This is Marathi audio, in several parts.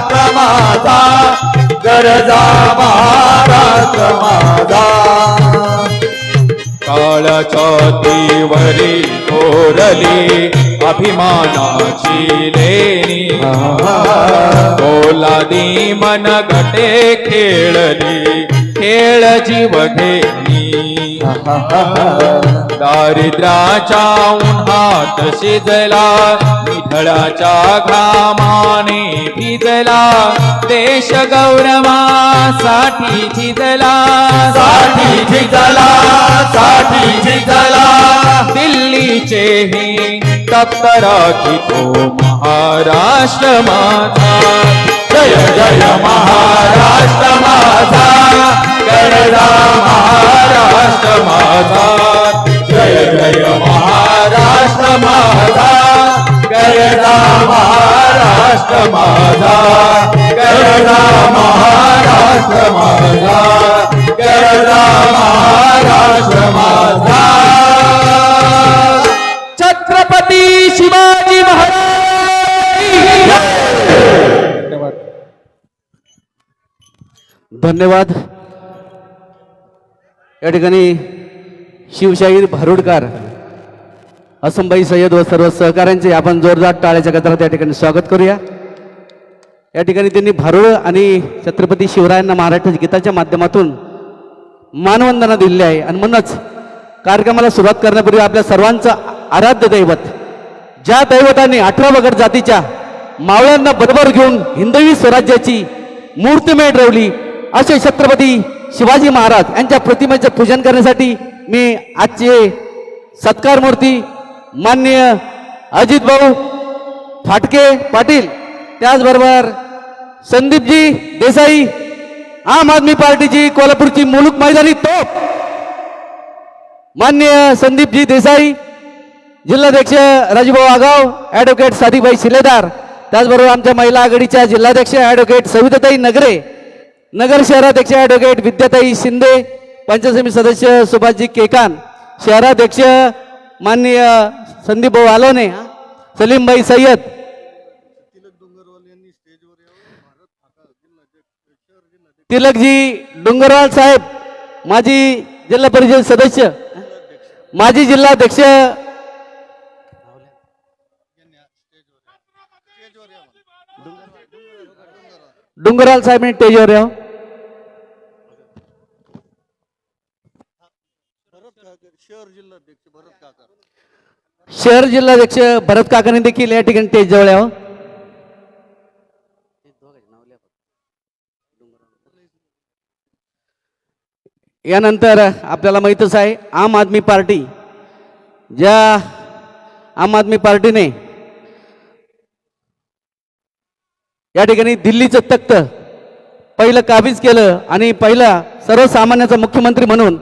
महाराष्ट्र माझा, गरजा महाराष्ट्र माझा. काळाच्या तीवरी कोरली अभिमानाची लेणी, पोलादी मन गटे खेळली खेळ जीव घेणी. दारिद्र्याच्या उन्हात शिजला, निधळाच्या घामाने भिजला, देश गौरवासाठी झिजला, साठी झिजला, साठी झिजला. दिल्लीचे हे तप्त राखितो महाराष्ट्र माझा, जय जय महाराष्ट्र माझा, गरजा महाराष्ट्र माझा. जय जय महाराष्ट्र माझा, गरजा महाराष्ट्र माझा, गरजा महाराष्ट्र माझा, गरजा महाराष्ट्र माझा. छत्रपती शिवाजी महाराज. धन्यवाद. या ठिकाणी शिवशाहीर भारुडकर, असंबाई सय्यद व सर्व सहकाऱ्यांचे आपण जोरदार टाळ्याच्या गजरात या ठिकाणी स्वागत करूया. या ठिकाणी त्यांनी भारुड आणि छत्रपती शिवरायांना महाराष्ट्र गीताच्या माध्यमातून मानवंदना दिलेली आहे. आणि म्हणूनच कार्यक्रमाला सुरुवात करण्यापूर्वी आपल्या सर्वांचं आराध्य दैवत, ज्या दैवताने 18 वगैरे जातीच्या मावळ्यांना बरोबर घेऊन हिंदवी स्वराज्याची मूर्तिमेढ रोवली, असे छत्रपती शिवाजी महाराज यांच्या प्रतिमेचे पूजन करण्यासाठी मी आजचे सत्कार मूर्ती माननीय अजित भाऊ फाटके पाटील, त्याचबरोबर संदीपजी देसाई, आम आदमी पार्टीची कोल्हापूरची मुलूक मैदानी तोप माननीय संदीपजी देसाई, जिल्हाध्यक्ष राजूभाऊ आगाव, ॲडव्होकेट सादिकबाई शिलेदार, त्याचबरोबर आमच्या महिला आघाडीच्या जिल्हाध्यक्ष ॲडव्होकेट सविताताई नगरे, नगर शहराध्यक्ष ॲडव्होकेट विद्याताई शिंदे, पंचायत समिती सदस्य सुभाषजी केकान, शहराध्यक्ष माननीय संदीपभाऊ आलोने, सलीमबाई सय्यद, तिलकजी डोंगरवाल साहेब, माजी जिल्हा परिषद सदस्य, माजी जिल्हाध्यक्ष डोंगरवाल साहेब स्टेजवर या. शहर जिल्हाध्यक्ष भरत काकांनी देखील या ठिकाणी स्टेज जवळ यावं. यानंतर आपल्याला माहीतच आहे, आम आदमी पार्टी, ज्या आम आदमी पार्टीने या ठिकाणी दिल्लीचं तख्त पहिलं काबीज केलं आणि पहिला सर्वसामान्याचा मुख्यमंत्री म्हणून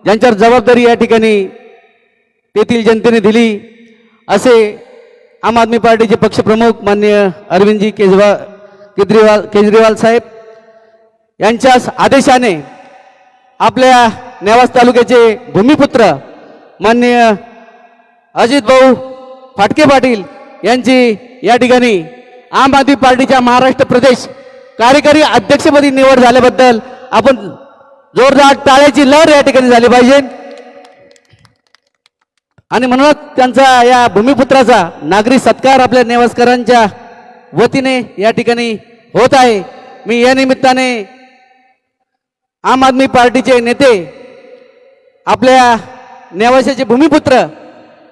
ज्यांच्यावर जबाबदारी या ठिकाणी तेथील जनतेने दिली, असे आम आदमी पार्टीचे पक्षप्रमुख माननीय अरविंदजी केजरीवाल साहेब यांच्या आदेशाने आपल्या नेवास तालुक्याचे भूमिपुत्र माननीय अजित भाऊ फाटके पाटील यांची या ठिकाणी आम आदमी पार्टीच्या महाराष्ट्र प्रदेश कार्यकारी अध्यक्षपदी निवड झाल्याबद्दल आपण जोरदार टाळ्याची लहर या ठिकाणी झाली पाहिजे. आणि म्हणूनच त्यांचा या भूमिपुत्राचा नागरी सत्कार आपल्या नेवासकरांच्या वतीने या ठिकाणी होत आहे. मी या निमित्ताने आम आदमी पार्टीचे नेते, आपल्या नेवाशाचे भूमिपुत्र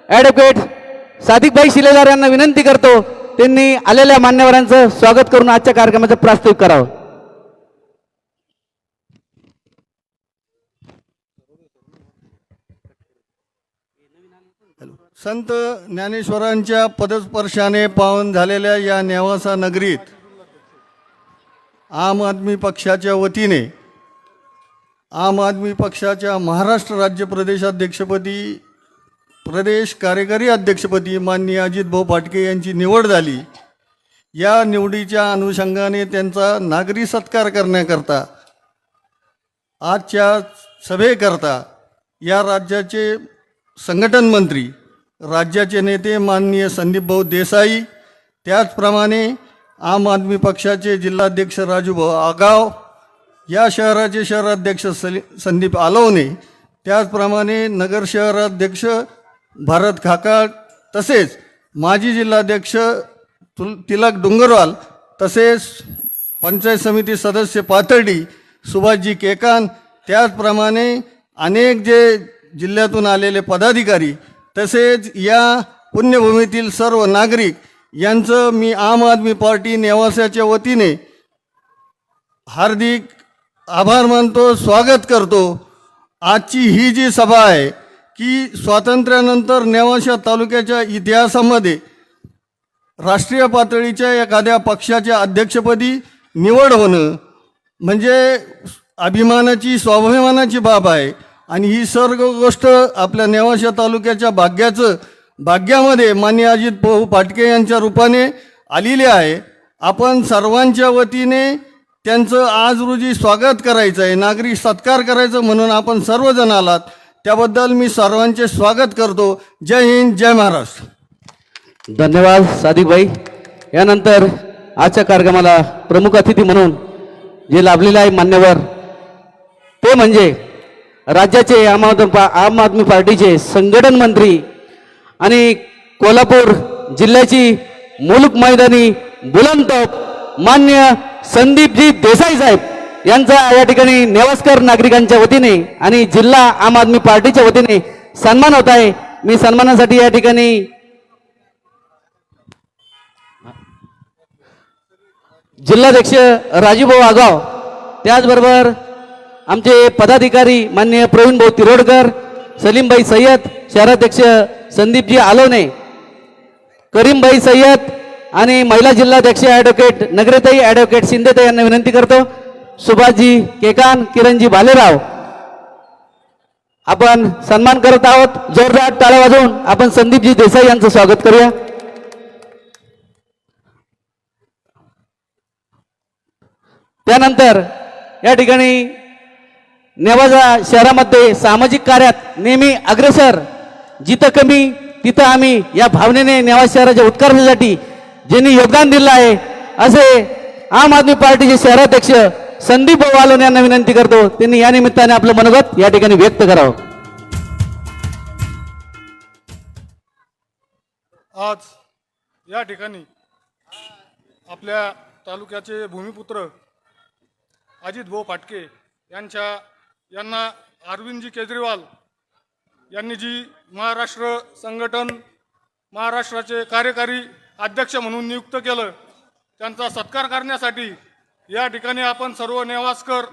ॲडव्होकेट सादिकबाई शिलेदार यांना विनंती करतो, त्यांनी आलेल्या मान्यवरांचं स्वागत करून आजच्या कार्यक्रमाचं प्रास्ताविक करावं. संत ज्ञानेश्वरांच्या पदस्पर्शाने पावन झालेल्या या नेवासा नगरीत आम आदमी पक्षाच्या वतीने आम आदमी पक्षाच्या महाराष्ट्र राज्य प्रदेशाध्यक्षपदी प्रदेश कार्यकारी अध्यक्षपदी माननीय अजितभाऊ फाटके यांची निवड झाली. या निवडीच्या अनुषंगाने त्यांचा नागरी सत्कार करण्याकरता आजच्या सभेकरता या राज्याचे संघटन मंत्री, राज्याचे नेते माननीय संदीपभाऊ देसाई, त्याचप्रमाणे आम आदमी पक्षाचे जिल्हाध्यक्ष राजूभाऊ आगाव, या शहराचे शहराध्यक्ष संदीप आलवणे, त्याचप्रमाणे नगर शहराध्यक्ष भारत खाकाळ, तसेच माजी जिल्हाध्यक्ष तिलक डोंगरवाल, तसेच पंचायत समिती सदस्य पाथर्डी सुभाषजी केकान, त्याचप्रमाणे अनेक जे जिल्ह्यातून आलेले पदाधिकारी, तसेच या पुण्यभूमीतील सर्व नागरिक यांचं मी आम आदमी पार्टी नेवासाच्या वतीने हार्दिक आभार मानतो, स्वागत करतो. आजची ही जी सभा आहे की स्वातंत्र्यानंतर नेवासा तालुक्याच्या इतिहासामध्ये राष्ट्रीय पातळीच्या एखाद्या पक्षाच्या अध्यक्षपदी निवड होणं म्हणजे अभिमानाची, स्वाभिमानाची बाब आहे. आणि ही सर्व गोष्ट आपल्या नेवासा तालुक्याच्या भाग्यामध्ये माननीय अजित भाऊ पाटके यांच्या रूपाने आलेली आहे. आपण सर्वांच्या वतीने त्यांचं आज रोजी स्वागत करायचं आहे, नागरिक सत्कार करायचं म्हणून आपण सर्वजण आलात, त्याबद्दल मी सर्वांचे स्वागत करतो. जय हिंद, जय महाराष्ट्र. धन्यवाद सादिक भाई. यानंतर आजच्या कार्यक्रमाला प्रमुख अतिथी म्हणून जे लाभलेले आहे मान्यवर, ते म्हणजे राज्याचे आम आदमी पार्टीचे संघटन मंत्री आणि कोल्हापूर जिल्ह्याची मुलूक मैदानी बुलंदतोप मान्य संदीपजी देसाई साहेब यांचा या ठिकाणी नेवास्कर नागरिकांच्या वतीने आणि जिल्हा आम आदमी पार्टीच्या वतीने सन्मान होत आहे. मी सन्मानासाठी या ठिकाणी जिल्हाध्यक्ष राजूभाऊ आगाव, त्याचबरोबर आमचे पदाधिकारी माननीय प्रवीण भाऊ तिरोडकर, सलीमभाई सय्यद, शहराध्यक्ष संदीपजी आलवणे, करीमभाई सय्यद आणि महिला जिल्हाध्यक्ष ॲडव्होकेट नगरेताई ॲडव्होकेट शिंदेताई यांना विनंती करतो. सुभाषजी केकान, किरणजी भालेराव, आपण सन्मान करत आहोत. जोरदार टाळ्या वाजवून आपण संदीपजी देसाई यांचं स्वागत करूया. त्यानंतर या ठिकाणी नेवासा शहरामध्ये सामाजिक कार्यात नेहमी अग्रेसर, जिथं कमी तिथं आम्ही या भावनेने नेवासा शहराच्या उत्कर्षासाठी ज्यांनी योगदान दिलं आहे असे आम आदमी पार्टीचे शहराध्यक्ष संदीप भाऊ आलवणे यांना विनंती करतो, त्यांनी या निमित्ताने आपलं मनोगत या ठिकाणी व्यक्त करावं. आज या ठिकाणी आपल्या तालुक्याचे भूमिपुत्र अजित भाऊ पाटके यांना अरविंदजी केजरीवाल यांनी जी महाराष्ट्र संघटन महाराष्ट्राचे कार्यकारी अध्यक्ष म्हणून नियुक्त केलं, त्यांचा सत्कार करण्यासाठी या ठिकाणी आपण सर्व नेवास्कर,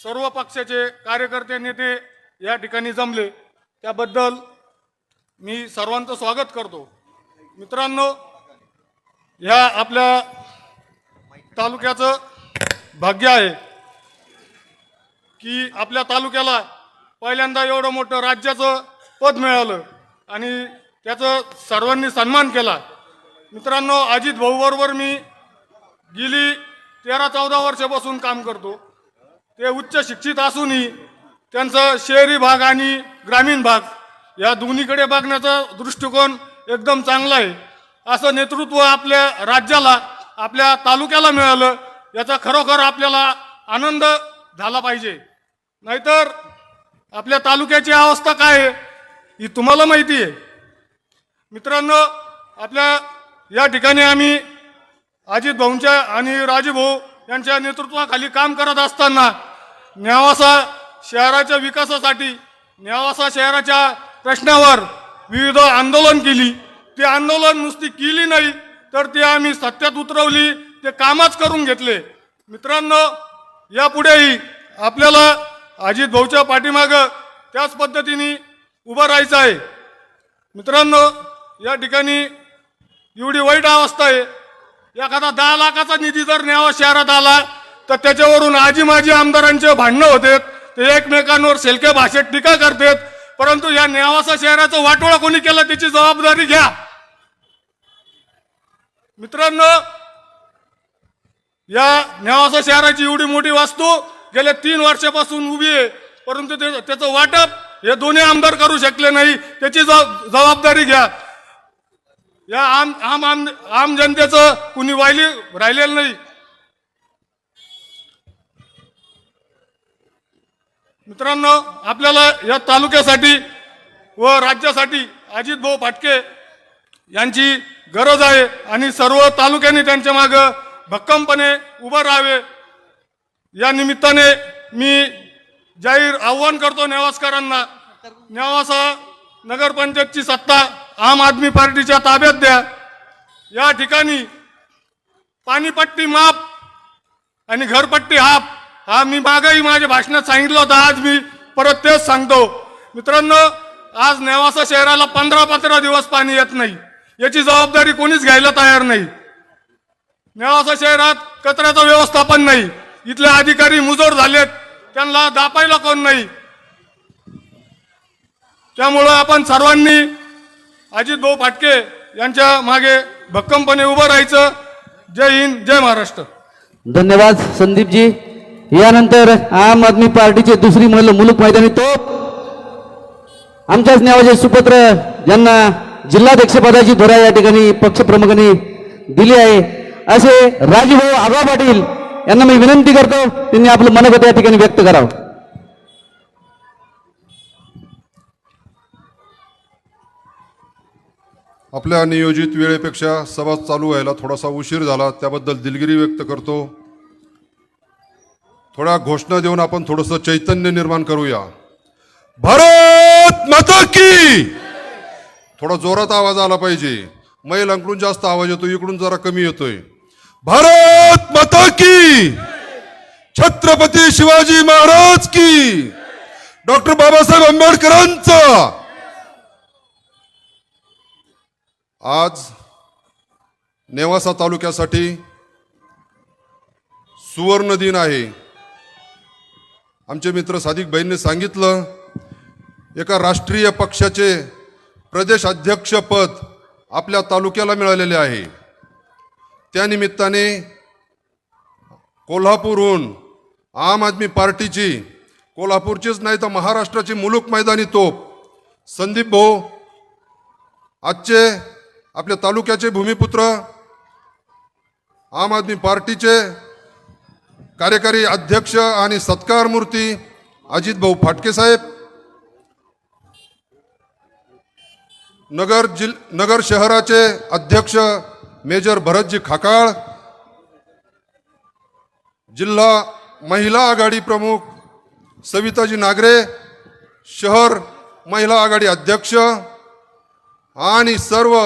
सर्व पक्षाचे कार्यकर्ते, नेते या ठिकाणी जमले, त्याबद्दल मी सर्वांचं स्वागत करतो. मित्रांनो, ह्या आपल्या तालुक्याचं भाग्य आहे की आपल्या तालुक्याला पहिल्यांदा एवढं मोठं राज्याचं पद मिळालं आणि त्याचं सर्वांनी सन्मान केला. मित्रांनो, अजित भाऊबरोबर मी गेली 13-14 वर्षापासून काम करतो. ते उच्च शिक्षित असूनही त्यांचं शहरी भाग आणि ग्रामीण भाग या दोन्हीकडे बघण्याचा दृष्टिकोन एकदम चांगला आहे. असं नेतृत्व आपल्या राज्याला, आपल्या तालुक्याला मिळालं याचा खरोखर आपल्याला आनंद झाला पाहिजे. नाहीतर आपल्या तालुक्याची अवस्था काय आहे ही तुम्हाला माहिती आहे. मित्रांनो, आपल्या या ठिकाणी आम्ही अजित भाऊंच्या आणि राजू भाऊ यांच्या नेतृत्वाखाली काम करत असताना नेवासा शहराच्या विकासासाठी, नेवासा शहराच्या प्रश्नावर विविध आंदोलन केली. ते आंदोलन नुसती केली नाही तर ते आम्ही सत्यात उतरवली, ते कामच करून घेतले. मित्रांनो, यापुढेही आपल्याला अजित भाऊच्या पाठीमागं त्याच पद्धतीने उभं राहायचं आहे. मित्रांनो, या ठिकाणी एवढी वाईट अवस्था आहे, एखादा 10 लाखाचा निधी जर नेवासा शहरात आला तर त्याच्यावरून आजी आमदारांचे भांडणं होतात, ते एकमेकांवर शेलक्या भाषेत टीका करतात. परंतु या नेवासा शहराचं वाटोळा कोणी केलं त्याची जबाबदारी घ्या. मित्रांनो, या नेवासा शहराची एवढी मोठी वास्तू गेल्या 3 वर्षापासून उभी आहे, परंतु त्याचं वाटप हे दोन्ही आमदार करू शकले नाही, त्याची जबाबदारी घ्या. या आम जनतेचं कुणी राहिलेलं नाही. मित्रांनो, आपल्याला या तालुक्यासाठी व राज्यासाठी अजित भाऊ फाटके यांची गरज आहे आणि सर्व तालुक्यांनी त्यांच्या मागं भक्कमपणे उभं राहावे. या निमित्ताने मी जाहीर आव्हान करतो नेवासकरांना, नेवासा नगरपंचायतची सत्ता आम आदमी पार्टीच्या ताब्यात द्या. या ठिकाणी पाणीपट्टी माफ आणि घरपट्टी हाफ हा मी मागही माझ्या भाषणात सांगितलं होतं, आज मी परत तेच सांगतो. मित्रांनो, आज नेवासा शहराला 15 दिवस पाणी येत नाही. याची जबाबदारी कोणीच घ्यायला तयार नाही. नेवासा शहरात कचऱ्याचं व्यवस्थापन नाही, इथले अधिकारी मुजोर झालेत, त्यांना दापायला कोण नाही. त्यामुळं आपण सर्वांनी अजित भाऊ फाटके यांच्या मागे भक्कमपणे उभं राहायचं. जय हिंद, जय महाराष्ट्र. धन्यवाद संदीपजी. यानंतर आम आदमी पार्टीचे दुसरी मुलूक मैदानी तोप आमच्याच नावाचे सुपुत्र ज्यांना जिल्हाध्यक्षपदाची धुरा या ठिकाणी पक्षप्रमुखांनी दिली आहे असे राजूभाऊ आबा पाटील यांना मी विनंती करतो, त्यांनी आपलं मनोगत या ठिकाणी व्यक्त करावं. आपल्या नियोजित वेळेपेक्षा सभा चालू व्हायला थोडासा उशीर झाला, त्याबद्दल दिलगिरी व्यक्त करतो. थोड्या घोषणा देऊन आपण थोडंसं चैतन्य निर्माण करूया. भारत माता की. थोडा जोरात आवाज आला पाहिजे. महिलांकडून जास्त आवाज येतो, इकडून जरा कमी येतोय. भारत माता की. छत्रपती शिवाजी महाराज की. डॉक्टर बाबासाहेब आंबेडकरांचा. आज नेवासा तालुक्यासाठी सुवर्ण दिन आहे. आमचे मित्र सादिक भाईंनी सांगितलं, एका राष्ट्रीय पक्षाचे प्रदेश अध्यक्षपद आपल्या तालुक्याला मिळालेले आहे. त्यानिमित्ताने कोल्हापूरहून आम आदमी पार्टीची, कोल्हापूरचीच नाही तर महाराष्ट्राची मुलूक मैदानी तोप संदीप भाऊ आजचे आपल्या तालुक्याचे भूमिपुत्र, आम आदमी पार्टीचे कार्यकारी अध्यक्ष आणि सत्कार मूर्ती अजित भाऊ फाटके साहेब, नगर शहराचे अध्यक्ष मेजर भरतजी खाकाळ, जिल्हा महिला आघाडी प्रमुख सविताजी नागरे, शहर महिला आघाडी अध्यक्ष आणि सर्व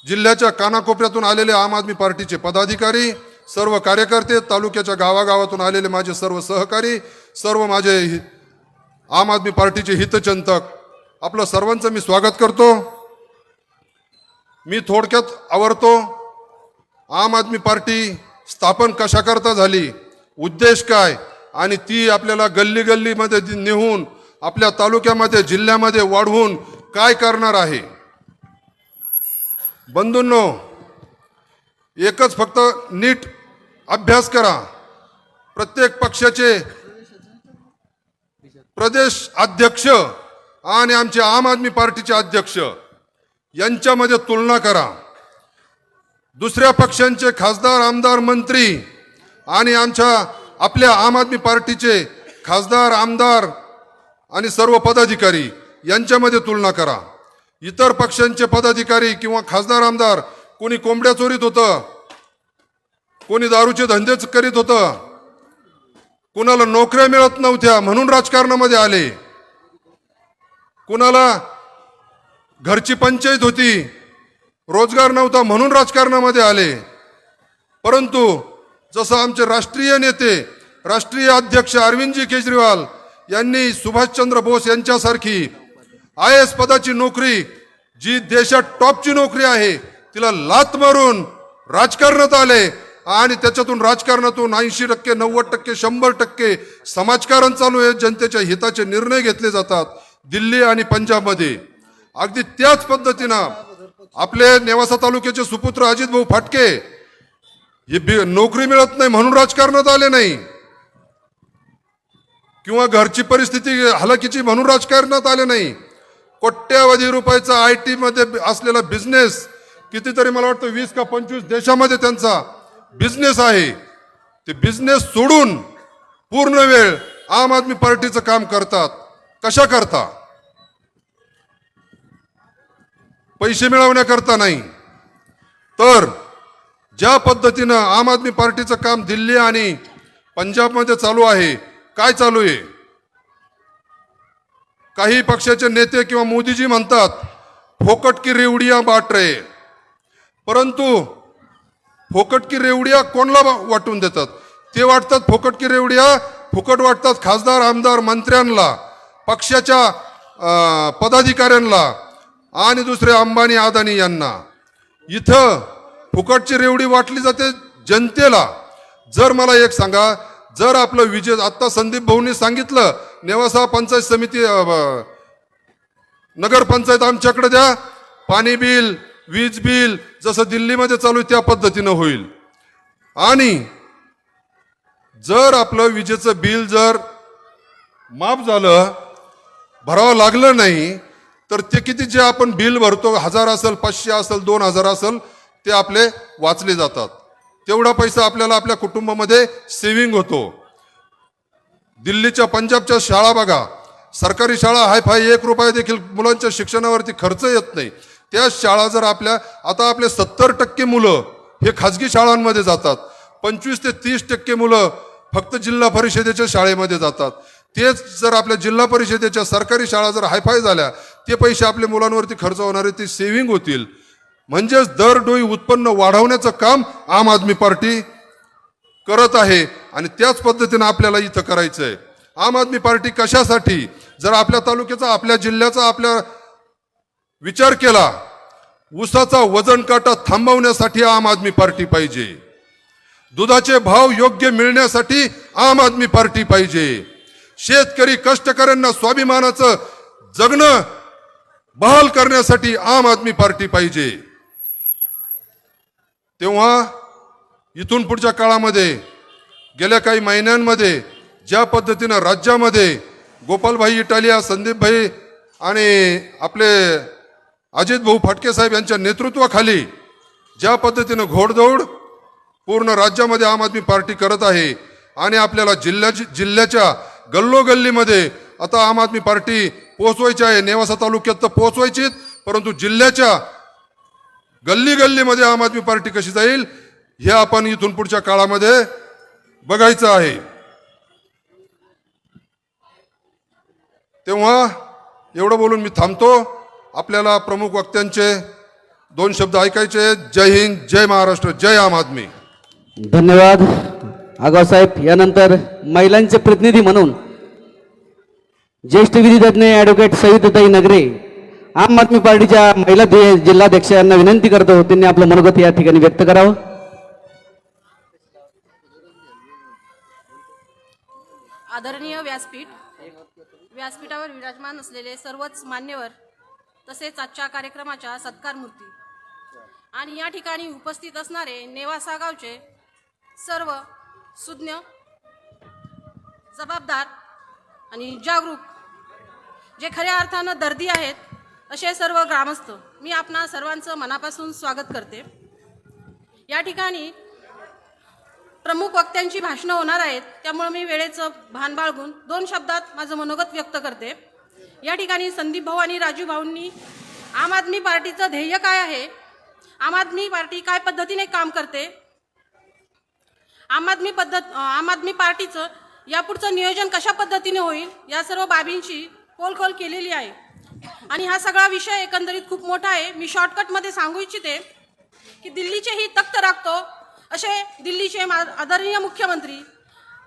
जिल्ह्याच्या कानाकोपऱ्यातून आलेले आम आदमी पार्टीचे पदाधिकारी, सर्व कार्यकर्ते, तालुक्याच्या गावागावातून आलेले माझे सर्व सहकारी, सर्व माझे आम आदमी पार्टीचे हितचिंतक, आपलं सर्वांचं मी स्वागत करतो. मी थोडक्यात आवरतो. आम आदमी पार्टी स्थापन कशाकरता झाली, उद्देश काय, आणि ती आपल्याला गल्ली गल्लीमध्ये नेऊन आपल्या तालुक्यामध्ये, जिल्ह्यामध्ये वाढवून काय करणार आहे. बंधूंनो, एकच फक्त नीट अभ्यास करा. प्रत्येक पक्षाचे प्रदेश अध्यक्ष आणि आमचे आम आदमी पार्टीचे अध्यक्ष यांच्यामध्ये तुलना करा. दुसऱ्या पक्षांचे खासदार, आमदार, मंत्री आणि आपल्या आम आदमी पार्टीचे खासदार, आमदार आणि सर्व पदाधिकारी यांच्यामध्ये तुलना करा. इतर पक्षांचे पदाधिकारी किंवा खासदार, आमदार, कोणी कोंबड्या चोरीत होतं, कोणी दारूचे धंदेच करीत होतं, कुणाला नोकऱ्या मिळत नव्हत्या म्हणून राजकारणामध्ये आले, कुणाला घरची पंचायत होती, रोजगार नव्हता म्हणून राजकारणामध्ये आले. परंतु जसं आमचे राष्ट्रीय नेते, राष्ट्रीय अध्यक्ष अरविंदजी केजरीवाल यांनी सुभाषचंद्र बोस यांच्यासारखी IAS पदाची नोकरी, जी देशात टॉपची नोकरी आहे, तिला लात मारून राजकारणात आले आणि त्याच्यातून राजकारणातून 80%, 90%, 100% समाजकारण चालू आहे. जनतेच्या हिताचे निर्णय घेतले जातात दिल्ली आणि पंजाबमध्ये. अगदी त्याच पद्धतीनं आपले नेवासा तालुक्याचे सुपुत्र अजित भाऊ फाटके हे नोकरी मिळत नाही म्हणून राजकारणात आले नाही, किंवा घरची परिस्थिती हलाखीची म्हणून राजकारणात आले नाही. कोट्यावधी रुपयाचा IT मध्ये असलेला बिझनेस, कितीतरी मला वाटतं 20 का 25 देशामध्ये त्यांचा बिझनेस आहे. ते बिझनेस सोडून पूर्ण वेळ आम आदमी पार्टीचं काम करतात. कशा करता? पैसे मिळवण्याकरता नाही, तर ज्या पद्धतीनं आम आदमी पार्टीचं काम दिल्ली आणि पंजाबमध्ये चालू आहे, काय चालू आहे? काही पक्षाचे नेते किंवा मोदीजी म्हणतात फोकट की रेवडिया बांट रहे, परंतु फोकट की रेवडिया कोणला वाटून देतात? ते वाटतात फोकट की रेवडिया फुकट वाटतात खासदार, आमदार, मंत्र्यांना, पक्षाच्या पदाधिकाऱ्यांना आणि दुसरे अंबानी, अदानी यांना. इथं फुकटची रेवडी वाटली जाते जनतेला. जर मला एक सांगा, जर आपलं विजय, आत्ता संदीप भाऊंनी सांगितलं नेवासा पंचायत समिती, नगरपंचायत आमच्याकडे द्या, पाणी बिल, वीज बिल जसं दिल्लीमध्ये चालू आहे त्या पद्धतीनं होईल. आणि जर आपलं विजेचं बिल जर माफ झालं, भरावं लागलं नाही, तर ते किती जे आपण बिल भरतो, 1000 असेल, 500 असेल, 2000 असेल, ते आपले वाचले जातात. तेवढा पैसा आपल्याला आपल्या कुटुंबामध्ये सेव्हिंग होतो. दिल्लीच्या, पंजाबच्या शाळा बघा, सरकारी शाळा हायफाय, 1 रुपया देखील मुलांच्या शिक्षणावरती खर्च येत नाही. त्याच शाळा जर आता आपले 70% मुलं हे खाजगी शाळांमध्ये जातात, 25 ते 30% मुलं फक्त जिल्हा परिषदेच्या शाळेमध्ये जातात. तेच जर आपल्या जिल्हा परिषदेच्या सरकारी शाळा जर हायफाय झाल्या, ते पैसे आपल्या मुलांवरती खर्च होणारे ते सेव्हिंग होतील. म्हणजेच दरडोई उत्पन्न वाढवण्याचं काम आम आदमी पार्टी करत आहे आणि त्याच पद्धतीनं आपल्याला इथं करायचं आहे. आम आदमी पार्टी कशासाठी? जर आपल्या तालुक्याचा, आपल्या जिल्ह्याचा आपल्या विचार केला, ऊसाचा वजन काटा थांबवण्यासाठी आम आदमी पार्टी पाहिजे, दुधाचे भाव योग्य मिळण्यासाठी आम आदमी पार्टी पाहिजे, शेतकरी कष्टकऱ्यांना स्वाभिमानाचं जगणं बहाल करण्यासाठी आम आदमी पार्टी पाहिजे. तेव्हा इथून पुढच्या काळामध्ये, गेल्या काही महिन्यांमध्ये ज्या पद्धतीनं राज्यामध्ये गोपालभाई इटालिया, संदीपभाई आणि आपले अजित भाऊ फाटके साहेब यांच्या नेतृत्वाखाली ज्या पद्धतीनं घोडदौड पूर्ण राज्यामध्ये आम आदमी पार्टी करत आहे आणि आपल्याला जिल्ह्याच्या गल्लोगल्लीमध्ये आता आम आदमी पार्टी पोहोचवायची आहे. नेवासा तालुक्यात तर पोहोचवायचीच, परंतु जिल्ह्याच्या गल्ली गल्लीमध्ये आम आदमी पार्टी कशी जाईल हे आपण इथून पुढच्या काळामध्ये बघायचं आहे. तेव्हा एवढं बोलून मी थांबतो. आपल्याला प्रमुख वक्त्यांचे 2 शब्द ऐकायचे. जय हिंद, जय महाराष्ट्र, जय आम आदमी. धन्यवाद आगाव साहेब. यानंतर महिलांचे प्रतिनिधी म्हणून ज्येष्ठ विधितज्ञ ॲडव्होकेट सविताताई नगरे, आम आदमी पार्टीच्या महिला जिल्हाध्यक्ष यांना विनंती करतो त्यांनी आपलं मनोगत या ठिकाणी व्यक्त करावं. आदरणीय व्यासपीठावर विराजमान असलेले सर्वच मान्यवर, तसेच आजच्या कार्यक्रमाच्या सत्कार मूर्ती आणि या ठिकाणी उपस्थित असणारे नेवासा गावचे सर्व सुज्ञ, जबाबदार आणि जागरूक, जे खऱ्या अर्थानं दर्दी आहेत, असे सर्व ग्रामस्थ, मी आपणा सर्वांचं मनापासून स्वागत करते. या ठिकाणी प्रमुख वक्त्यांची भाषणं होणार आहेत, त्यामुळे मी वेळेचं भान बाळगून 2 शब्दात माझं मनोगत व्यक्त करते. या ठिकाणी संदीप भाऊ आणि राजू भाऊंनी आम आदमी पार्टीचं ध्येय काय आहे, आम आदमी पार्टी काय पद्धतीने काम करते, आम आदमी पार्टीचं यापुढचं नियोजन कशा पद्धतीने होईल, या सर्व बाबींची पोलखोल केलेली आहे. आणि हा सगळा विषय एकंदरीत खूप मोठा आहे. मी शॉर्टकटमध्ये सांगू इच्छिते की दिल्लीचेही तख्त राखतो असे दिल्लीचे आदरणीय मुख्यमंत्री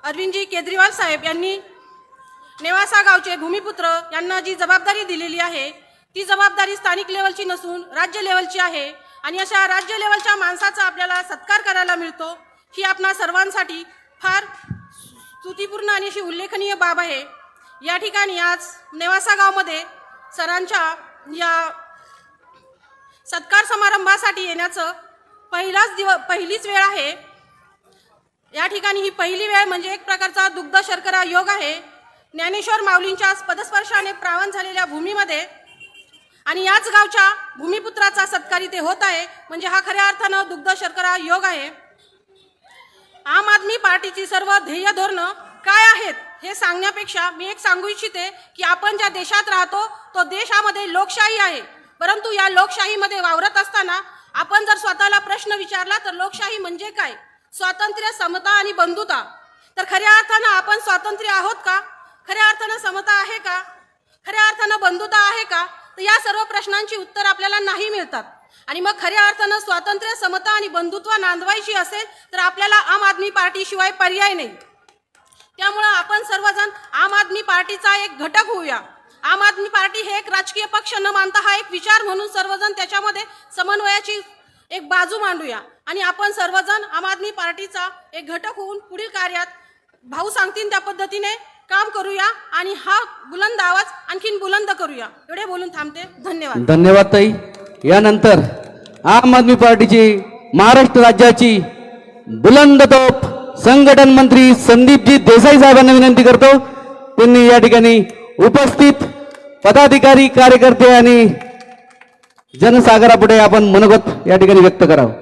अरविंदजी केजरीवाल साहेब यांनी नेवासा गावचे भूमिपुत्र यांना जी जबाबदारी दिलेली आहे, ती जबाबदारी स्थानिक लेवलची नसून राज्य लेवलची आहे. आणि अशा राज्य लेवलच्या माणसाचा आपल्याला सत्कार करायला मिळतो, ही आपणा सर्वांसाठी फार स्तुतिपूर्ण आणि अशी उल्लेखनीय बाब आहे. या ठिकाणी आज नेवासा गावमध्ये सरांच्या या सत्कार समारंभासाठी येण्याचं पहिलीच वेळ आहे. या ठिकाणी ही पहिली वेळ म्हणजे एक प्रकारचा दुग्ध शर्करा योग आहे. ज्ञानेश्वर माऊलींच्या पदस्पर्शाने प्रावन झालेल्या भूमीमध्ये आणि याच गावच्या भूमिपुत्राचा सत्कार इथे होत आहे, म्हणजे हा खऱ्या अर्थानं दुग्ध शर्करा योग आहे. आम आदमी पार्टीची सर्व ध्येय धोरणं काय आहेत हे सांगण्यापेक्षा मी एक सांगू इच्छिते की आपण ज्या देशात राहतो तो देशामध्ये लोकशाही आहे, परंतु या लोकशाहीमध्ये वावरत असताना आपण जर स्वतःला प्रश्न विचारला तर लोकशाही म्हणजे काय, स्वातंत्र्य, समता आणि बंधुता, तर खऱ्या अर्थानं आपण स्वातंत्र्य आहोत का, खऱ्या अर्थानं समता आहे का, खऱ्या अर्थानं बंधुता आहे का, तर या सर्व प्रश्नांची उत्तर आपल्याला नाही मिळतात. आणि मग खऱ्या अर्थानं स्वातंत्र्य, समता आणि बंधुत्व नांदवायची असेल तर आपल्याला आम आदमी पार्टीशिवाय पर्याय नाही. त्यामुळं आपण सर्वजण आम आदमी पार्टीचा एक घटक होऊया. आम आदमी पार्टी हे एक राजकीय पक्ष न मानता हा एक विचार म्हणून सर्वजण त्याच्यामध्ये समन्वयाची एक बाजू मांडूया आणि आपण सर्वजण आम आदमी पार्टीचा एक घटक होऊन पुढील कार्यात भाऊ सांगतील त्या पद्धतीने काम करूया आणि हा बुलंद आवाज आणखीन बुलंद करूया. एवढे बोलून थांबते. धन्यवाद. धन्यवाद ताई. यानंतर आम आदमी पार्टीची महाराष्ट्र राज्याची बुलंद तोप संघटन मंत्री संदीपजी देसाई साहेबांना विनंती करतो, त्यांनी या ठिकाणी उपस्थित पदाधिकारी, कार्यकर्ते आणि जनसागरापुढे आपण मनोगत या ठिकाणी व्यक्त करावं.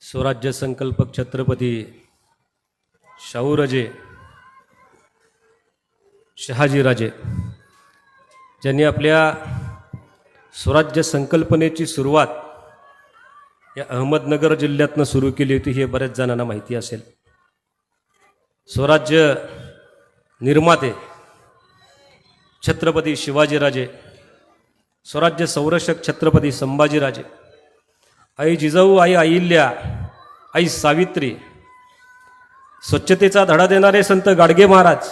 स्वराज्य संकल्पक छत्रपती शाहूराजे शहाजीराजे ज्यांनी आपल्या स्वराज्य संकल्पनेची सुरुवात या अहमदनगर जिल्ह्यातनं सुरू केली होती हे बऱ्याच जणांना माहिती असेल. स्वराज्य निर्माते छत्रपती शिवाजीराजे, स्वराज्य संरक्षक छत्रपती संभाजीराजे, आई जिजाऊ, आई अहिल्या, आई सावित्री, स्वच्छतेचा धडा देणारे संत गाडगे महाराज,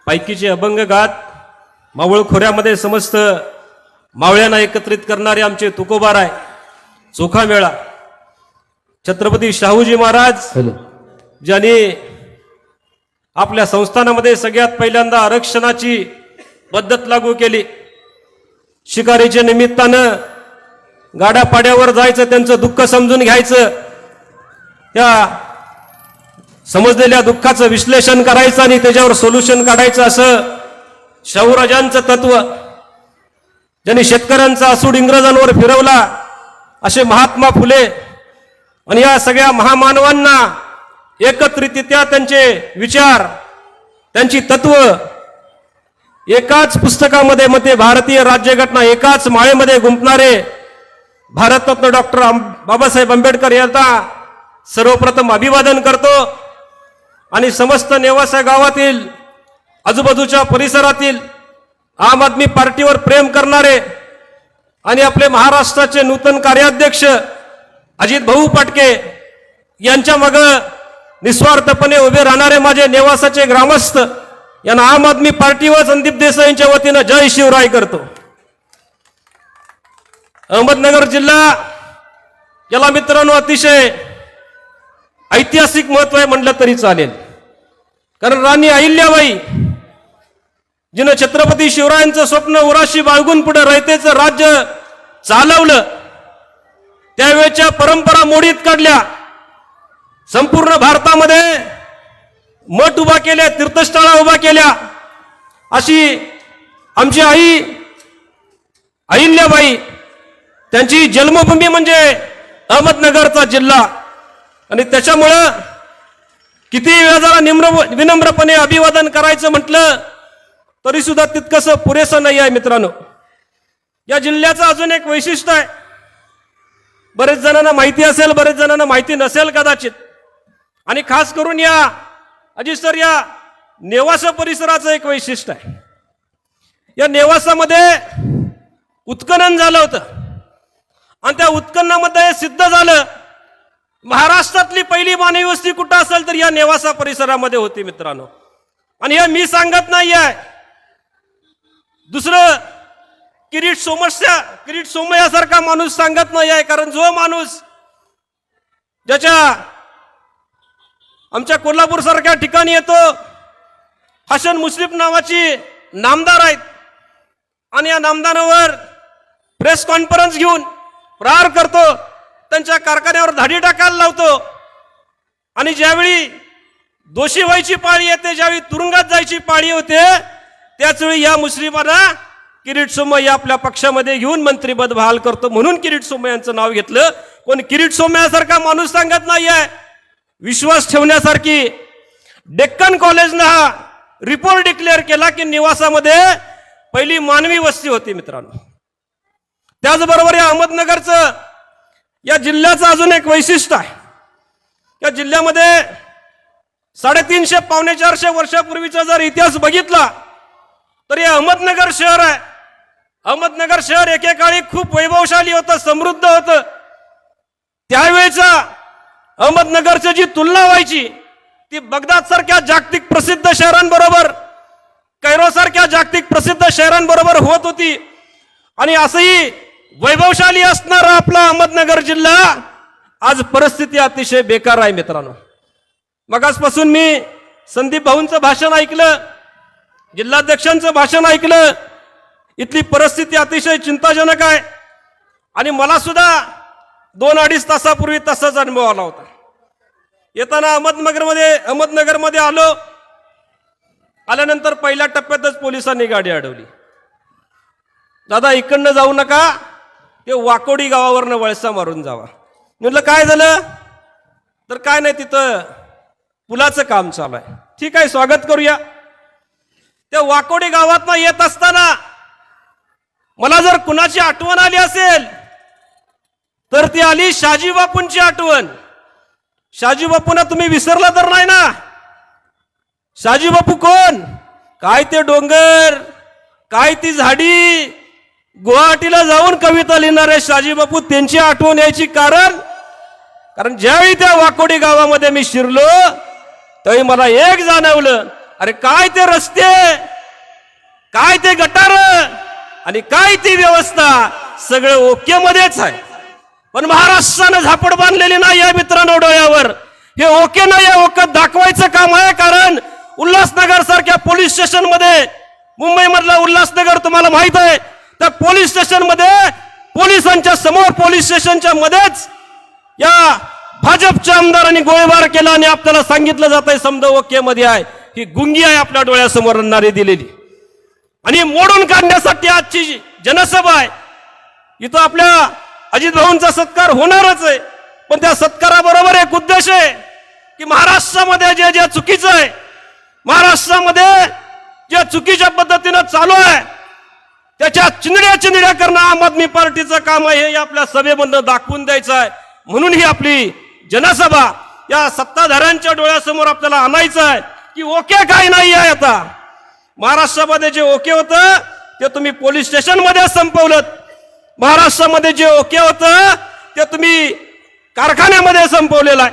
पायकीचे अभंग गात मावळ खोऱ्यामध्ये समस्त मावळ्यांना एकत्रित करणारे आमचे तुकोबाराय, चोखा मेळा, छत्रपती शाहूजी महाराज ज्यांनी आपल्या संस्थानामध्ये सगळ्यात पहिल्यांदा आरक्षणाची पद्धत लागू केली. शिकारीच्या निमित्तानं गाड्यापाड्यावर जायचं, त्यांचं दुःख समजून घ्यायचं, त्या समजलेल्या दुःखाचं विश्लेषण करायचं आणि त्याच्यावर सोल्युशन काढायचं, असं शाहूराजांचं तत्व. ज्यांनी शेतकऱ्यांचा असूड इंग्रजांवर फिरवला असे महात्मा फुले आणि या सगळ्या महामानवांना एकत्रितरित्या त्यांचे विचार, त्यांची तत्व एकाच पुस्तकामध्ये मते भारतीय राज्यघटना एकाच माळेमध्ये गुंफणारे भारतरत्न डॉक्टर बाबासाहेब आंबेडकर यांना सर्वप्रथम अभिवादन करतो आणि समस्त नेवासा गावातील आजूबाजूच्या परिसरातील आम आदमी पार्टीवर प्रेम करणारे आणि आपले महाराष्ट्राचे नूतन कार्याध्यक्ष अजित भाऊ पाटके यांच्या मागे निस्वार्थपणे उभे राहणारे माझे नेवासाचे ग्रामस्थ यांना आम आदमी पार्टी व संदीप देसाई यांच्या वतीनं जय शिवराय करतो. अहमदनगर जिल्हा याला मित्रांनो अतिशय ऐतिहासिक महत्व आहे म्हणलं तरी चालेल. कारण राणी अहिल्याबाई जिनं छत्रपती शिवरायांचं स्वप्न उराशी बाळगून पुढे रयतेचं राज्य चालवलं, त्यावेळेच्या परंपरा मोडीत काढल्या, संपूर्ण भारतामध्ये मठ उभा केल्या, तीर्थस्थळा उभा केल्या, अशी आमची आई अहिल्याबाई, त्यांची जन्मभूमी म्हणजे अहमदनगरचा जिल्हा. आणि त्याच्यामुळं किती वेळा जरा विनम्रपणे अभिवादन करायचं म्हटलं तरी सुद्धा तितकंसं पुरेसं नाही आहे. मित्रांनो, या जिल्ह्याचं अजून एक वैशिष्ट्य आहे, बरेच जणांना माहिती असेल, बरेच जणांना माहिती नसेल कदाचित, आणि खास करून या अजित सर या नेवासा परिसराचं एक वैशिष्ट्य आहे. या नेवासामध्ये उत्खनन झालं होतं आणि त्या उत्खननामध्ये सिद्ध झालं महाराष्ट्रातली पहिली मानवी वस्ती कुठं असेल तर या नेवासा परिसरामध्ये होती मित्रांनो. आणि हे मी सांगत नाही आहे, दुसरं किरीट सोमय्यासारखा माणूस सांगत नाही आहे. कारण जो माणूस ज्याच्या आमच्या कोल्हापूर सारख्या ठिकाणी येतो, हसन मुश्रीफ नावाची नामदार आहेत आणि या नामदारावर प्रेस कॉन्फरन्स घेऊन प्रहार करतो, त्यांच्या कारखान्यावर धाडी टाकायला लावतो आणि ज्यावेळी दोषी व्हायची पाळी येते, ज्यावेळी तुरुंगात जायची पाळी होते, त्याच वेळी या मुस्लिमांना किरीट सोमय्या आपल्या पक्षामध्ये घेऊन मंत्रिपद बहाल करतो म्हणून किरीट सोमय्या यांचं नाव घेतलं. कोण किरीट सोमय्यासारखा माणूस सांगत नाहीये. विश्वास ठेवण्यासारखी डेक्कन कॉलेजनं हा रिपोर्ट डिक्लेअर केला की निवासामध्ये पहिली मानवी वस्ती होती मित्रांनो. त्याचबरोबर या अहमदनगरचं या जिल्ह्याचं अजून एक वैशिष्ट्य आहे. या जिल्ह्यामध्ये 350 पावणे 400 वर्षापूर्वीचा जर इतिहास बघितला तर हे अहमदनगर शहर आहे. अहमदनगर शहर एकेकाळी खूप वैभवशाली होतं, समृद्ध होतं. त्यावेळेचा अहमदनगरची जी तुलना व्हायची ती बगदाद सारख्या जागतिक प्रसिद्ध शहरांबरोबर, कैरो सारख्या जागतिक प्रसिद्ध शहरांबरोबर होत होती. आणि असंही वैभवशाली असणारा आपला अहमदनगर जिल्हा आज परिस्थिती अतिशय बेकार आहे मित्रांनो. मगासपासून मी संदीप भाऊंचं भाषण ऐकलं, जिल्हाध्यक्षांचं भाषण ऐकलं. इथली परिस्थिती अतिशय चिंताजनक आहे. आणि मला सुद्धा 2-2.5 तासापूर्वी तसाच अनुभव आला होता. येताना अहमदनगरमध्ये आल्यानंतर पहिल्या टप्प्यातच पोलिसांनी गाडी अडवली. दादा इकडनं जाऊ नका, ते वाकोडी गावावरनं वळसा मारून जावा. म्हटलं काय झालं? तर काय नाही, तिथं पुलाचं काम चालू आहे. ठीक आहे, स्वागत करूया. त्या वाकोडी गावातनं येत असताना मला जर कुणाची आठवण आली असेल तर ती आली शहाजी बापूंची आठवण. शहाजी बापूंना तुम्ही विसरला तर नाही ना? शहाजी बापू कोण? काय ते डोंगर, काय ती झाडी, गुवाहाटीला जाऊन कविता लिहिणारे शहाजी बापू, त्यांची आठवण यायची कारण ज्यावेळी त्या वाकोडी गावामध्ये मी शिरलो त्यावेळी मला एक जाणवलं, अरे काय ते रस्ते, काय ते गटार आणि काय ती व्यवस्था, सगळं ओके मध्येच आहे. पण महाराष्ट्रानं झापड बांधलेली नाही आहे मित्रांनो डोळ्यावर. हे ओके नाही आहे, ओके दाखवायचं काम आहे. कारण उल्हासनगर सारख्या पोलीस स्टेशन मध्ये, मुंबई मधला उल्हासनगर तुम्हाला माहित आहे, त्या पोलीस स्टेशन मध्ये पोलिसांच्या समोर, पोलीस स्टेशनच्या मध्येच या भाजपच्या आमदारांनी गोळीबार केला आणि आपल्याला सांगितलं जात आहे समजा ओके मध्ये आहे. ही गुंगी आहे आपल्या डोळ्यासमोर अन्नारी दिलेली. आणि मोडून काढण्यासाठी आजची जनसभा आहे. इथं आपल्या अजित भाऊंचा सत्कार होणारच आहे. पण त्या सत्काराबरोबर एक उद्देश आहे की महाराष्ट्रामध्ये जे जे चुकीचं आहे, महाराष्ट्रामध्ये जे चुकीच्या पद्धतीनं चालू आहे त्याच्या चिंधड्या करणं आम आदमी पार्टीचं काम आहे. हे आपल्या सभेमधनं दाखवून द्यायचं आहे. म्हणून ही आपली जनसभा या सत्ताधाऱ्यांच्या डोळ्यासमोर आपल्याला आणायचं आहे की ओके काय नाही आहे. आता महाराष्ट्रामध्ये जे ओके होतं ते तुम्ही पोलीस स्टेशन मध्ये संपवलं. महाराष्ट्रामध्ये जे ओके होतं ते तुम्ही कारखान्यामध्ये संपवलेलं आहे.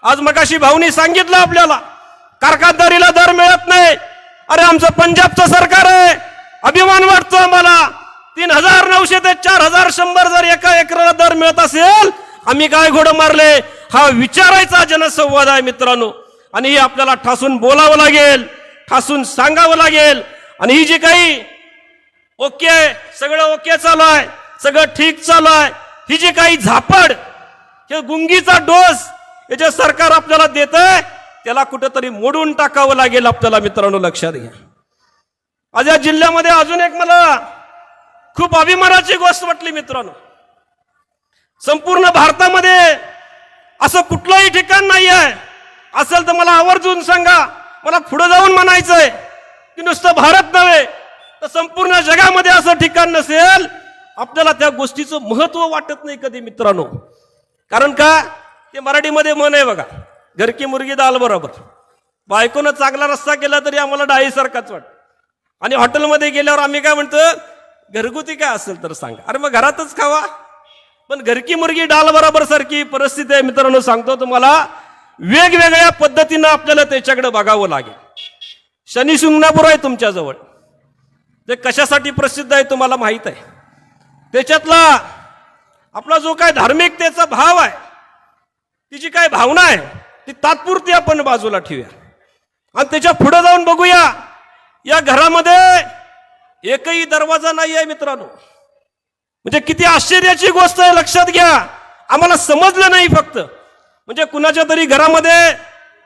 आज मगाशी भाऊनी सांगितलं आपल्याला कारखानदारीला दर मिळत नाही. अरे आमचं पंजाबचं सरकार आहे, अभिमान वाटतो आम्हाला. 3,900 ते 4,100 जर एका एकराला दर मिळत असेल, आम्ही काय घोडं मारले, हा विचारायचा जनसंवाद आहे मित्रांनो. आणि हे आपल्याला ठासून बोलावं लागेल, ठासून सांगावं लागेल. आणि ही जी काही ओके, सगळं ओके चालू आहे, सगळं ठीक चालू आहे, ही जी काही झापड, हे गुंगीचा डोस हे जे सरकार आपल्याला देत आहे त्याला कुठेतरी मोडून टाकावं लागेल आपल्याला मित्रांनो, लक्षात घ्या. आज या जिल्ह्यामध्ये अजून एक मला खूप अभिमानाची गोष्ट वाटली मित्रांनो. संपूर्ण भारतामध्ये असं कुठलंही ठिकाण नाही आहे, असेल तर मला आवर्जून सांगा. मला पुढे जाऊन म्हणायचंय की नुसतं भारत नव्हे तर संपूर्ण जगामध्ये असं ठिकाण नसेल, आपल्याला त्या गोष्टीचं महत्व वाटत नाही कधी मित्रांनो. कारण का, ते मराठीमध्ये म्हण आहे बघा, घर की मुर्गी दाल बरोबर. बायकोनं चांगला रस्ता केला तरी आम्हाला डाळीसारखाच वाटतं. आणि हॉटेलमध्ये गेल्यावर आम्ही काय म्हणतो, घरगुती काय असेल तर सांगा. अरे मग घरातच खावा. पण घर की मुर्गी डाल बरोबर सारखी परिस्थिती आहे मित्रांनो. सांगतो तुम्हाला, वेगवेगळ्या पद्धतीनं आपल्याला त्याच्याकडे बघावं लागेल. शनी शिंगणापूर आहे तुमच्याजवळ, ते कशासाठी प्रसिद्ध आहे तुम्हाला माहित आहे. त्याच्यातला आपला जो काय धार्मिकतेचा भाव आहे, तिची काय भावना आहे, ती तात्पुरती आपण बाजूला ठेवूया आणि त्याच्या पुढे जाऊन बघूया. या घरामध्ये एकही दरवाजा नाही आहे मित्रांनो. म्हणजे किती आश्चर्याची गोष्ट आहे, लक्षात घ्या. आम्हाला समजलं नाही फक्त. म्हणजे कुणाच्या तरी घरामध्ये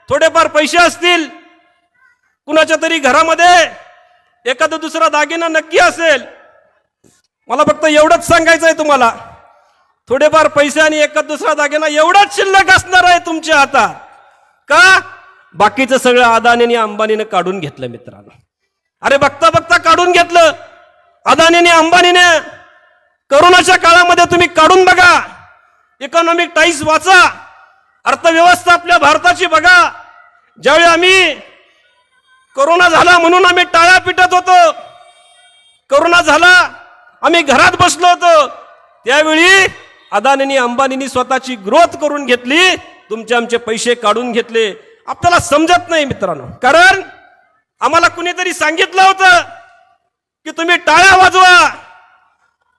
थोडेफार पैसे असतील, कुणाच्या तरी घरामध्ये एखादा दुसरा दागिना नक्की असेल, मला फक्त एवढंच सांगायचं आहे तुम्हाला, थोडेफार पैसे आणि एका दुसरा दागिना एवढाच शिल्लक असणार आहे तुमच्या हातात. का? बाकीचं सगळं अदानीने अंबानीने काढून घेतलं मित्रांनो. अरे बघता बघता काढून घेतलं अदानीने अंबानीने. करोनाच्या काळामध्ये तुम्ही काढून बघा, इकॉनॉमिक टाइम्स वाचा, अर्थव्यवस्था आपल्या भारताची बघा. ज्यावेळी आम्ही कोरोना झाला म्हणून आम्ही टाळ्या पिटत होतो, कोरोना झाला आम्ही घरात बसलो होतो, त्यावेळी अदानींनी अंबानींनी स्वतःची ग्रोथ करून घेतली, तुमचे आमचे पैसे काढून घेतले. आपल्याला समजत नाही मित्रांनो, कारण आम्हाला कुणीतरी सांगितलं होतं की तुम्ही टाळ्या वाजवा,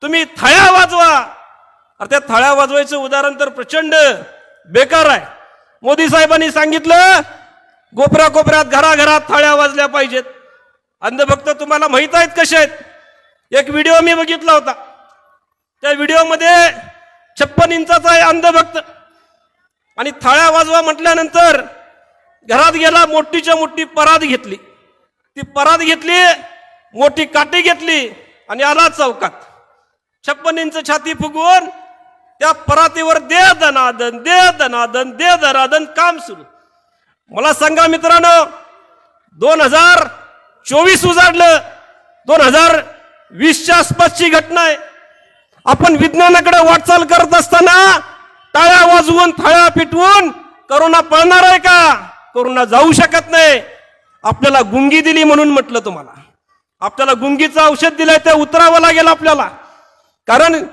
तुम्ही थाळ्या वाजवा. अरे त्या थाळ्या वाजवायचं उदाहरण तर प्रचंड बेकार आहे. मोदी साहेबांनी सांगितलं कोपऱ्या कोपऱ्यात घराघरात थाळ्या वाजल्या पाहिजेत. अंधभक्त तुम्हाला माहित आहेत कसे आहेत. एक व्हिडिओ मी बघितला होता, त्या व्हिडिओमध्ये 56 इंचाचा आहे अंधभक्त, आणि थाळ्या वाजवा म्हटल्यानंतर घरात गेला, मोठीच्या मोठी परात घेतली, ती परात घेतली, मोठी काठी घेतली आणि आला चौकात. 56 इंच छाती फुगवून त्या परातीवर दे दनादन दे दनादन दे दनादन काम सुरू. मला सांगा मित्रांनो, 2024 उजाडलं, 2020च्या आसपासची घटना आहे. आपण विज्ञानाकडे वाटचाल करत असताना टाळ्या वाजवून थाळ्या पिटवून करोना पळणार आहे का? करोना जाऊ शकत नाही. आपल्याला गुंगी दिली म्हणून म्हटलं तुम्हाला, आपल्याला गुंगीचं औषध दिलंय, ते उतरावं लागेल आपल्याला. कारण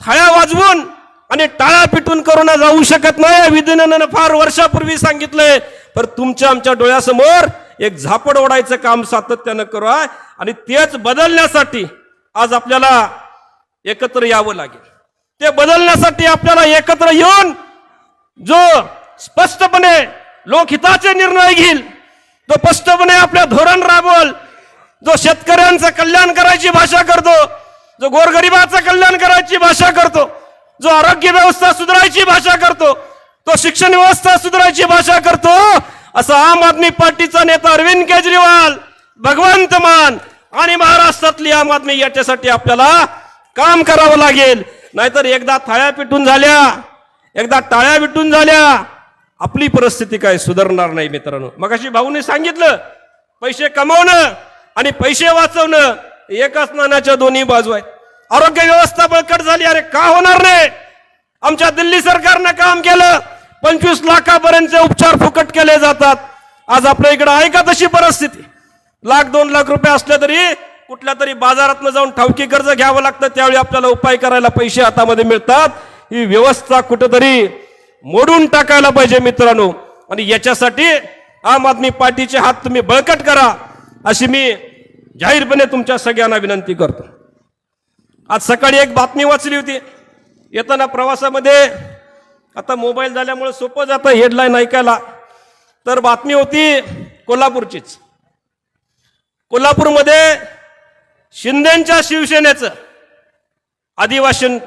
थाळ्या वाजवून आणि टाळ्या पिटून करोना जाऊ शकत नाही. विज्ञानानं फार वर्षापूर्वी सांगितलंय, पण तुमच्या आमच्या डोळ्यासमोर एक झापड ओढायचं काम सातत्यानं करू आहे, आणि तेच बदलण्यासाठी आज आपल्याला एकत्र यावं लागेल. ते बदलण्यासाठी आपल्याला एकत्र येऊन जो स्पष्टपणे लोकहिताचे निर्णय घेईल, तो स्पष्टपणे आपल्या धोरण राबवल, जो शेतकऱ्यांचं कल्याण करायची भाषा करतो, जो गोरगरिबाचं कल्याण करायची भाषा करतो, जो आरोग्य व्यवस्था सुधारायची भाषा करतो, तो शिक्षण व्यवस्था सुधारायची भाषा करतो, असा आम आदमी पार्टीचा नेता अरविंद केजरीवाल, भगवंत मान आणि महाराष्ट्रातली आम आदमी, याच्यासाठी आपल्याला काम करावं लागेल. नाहीतर एकदा थाळ्या पिटून झाल्या, एकदा टाळ्या पिटून झाल्या, आपली परिस्थिती काय सुधारणार नाही मित्रांनो. मगाशी भाऊने सांगितलं, पैसे कमवणं आणि पैसे वाचवणं एकाच नाण्याच्या दोन्ही बाजू आहेत. आरोग्य व्यवस्था बळकट झाली, अरे का होणार नाही? आमच्या दिल्ली सरकारनं काम केलं, 25 लाखापर्यंतचे उपचार फुकट केले जातात. आज आपल्या इकडे आहे का तशी परिस्थिती? 1-2 लाख रुपये असले तरी कुठल्या तरी बाजारात जाऊन ठावकी कर्ज घ्यावं लागतं, त्यावेळी आपल्याला उपाय करायला पैसे हातामध्ये मिळतात. ही व्यवस्था कुठेतरी मोडून टाकायला पाहिजे मित्रांनो. आणि याच्यासाठी आम आदमी पार्टीचे हात तुम्ही बळकट करा, अशी मी जाहीरपणे तुमच्या सगळ्यांना विनंती करतो. आज सकाळी एक बातमी वाचली होती, येताना प्रवासामध्ये, आता मोबाईल झाल्यामुळे सोपं जातं हेडलाईन ऐकायला, तर बातमी होती कोल्हापूरचीच. कोल्हापूरमध्ये शिंदेच्या शिवसेनेचं अधिवेशन,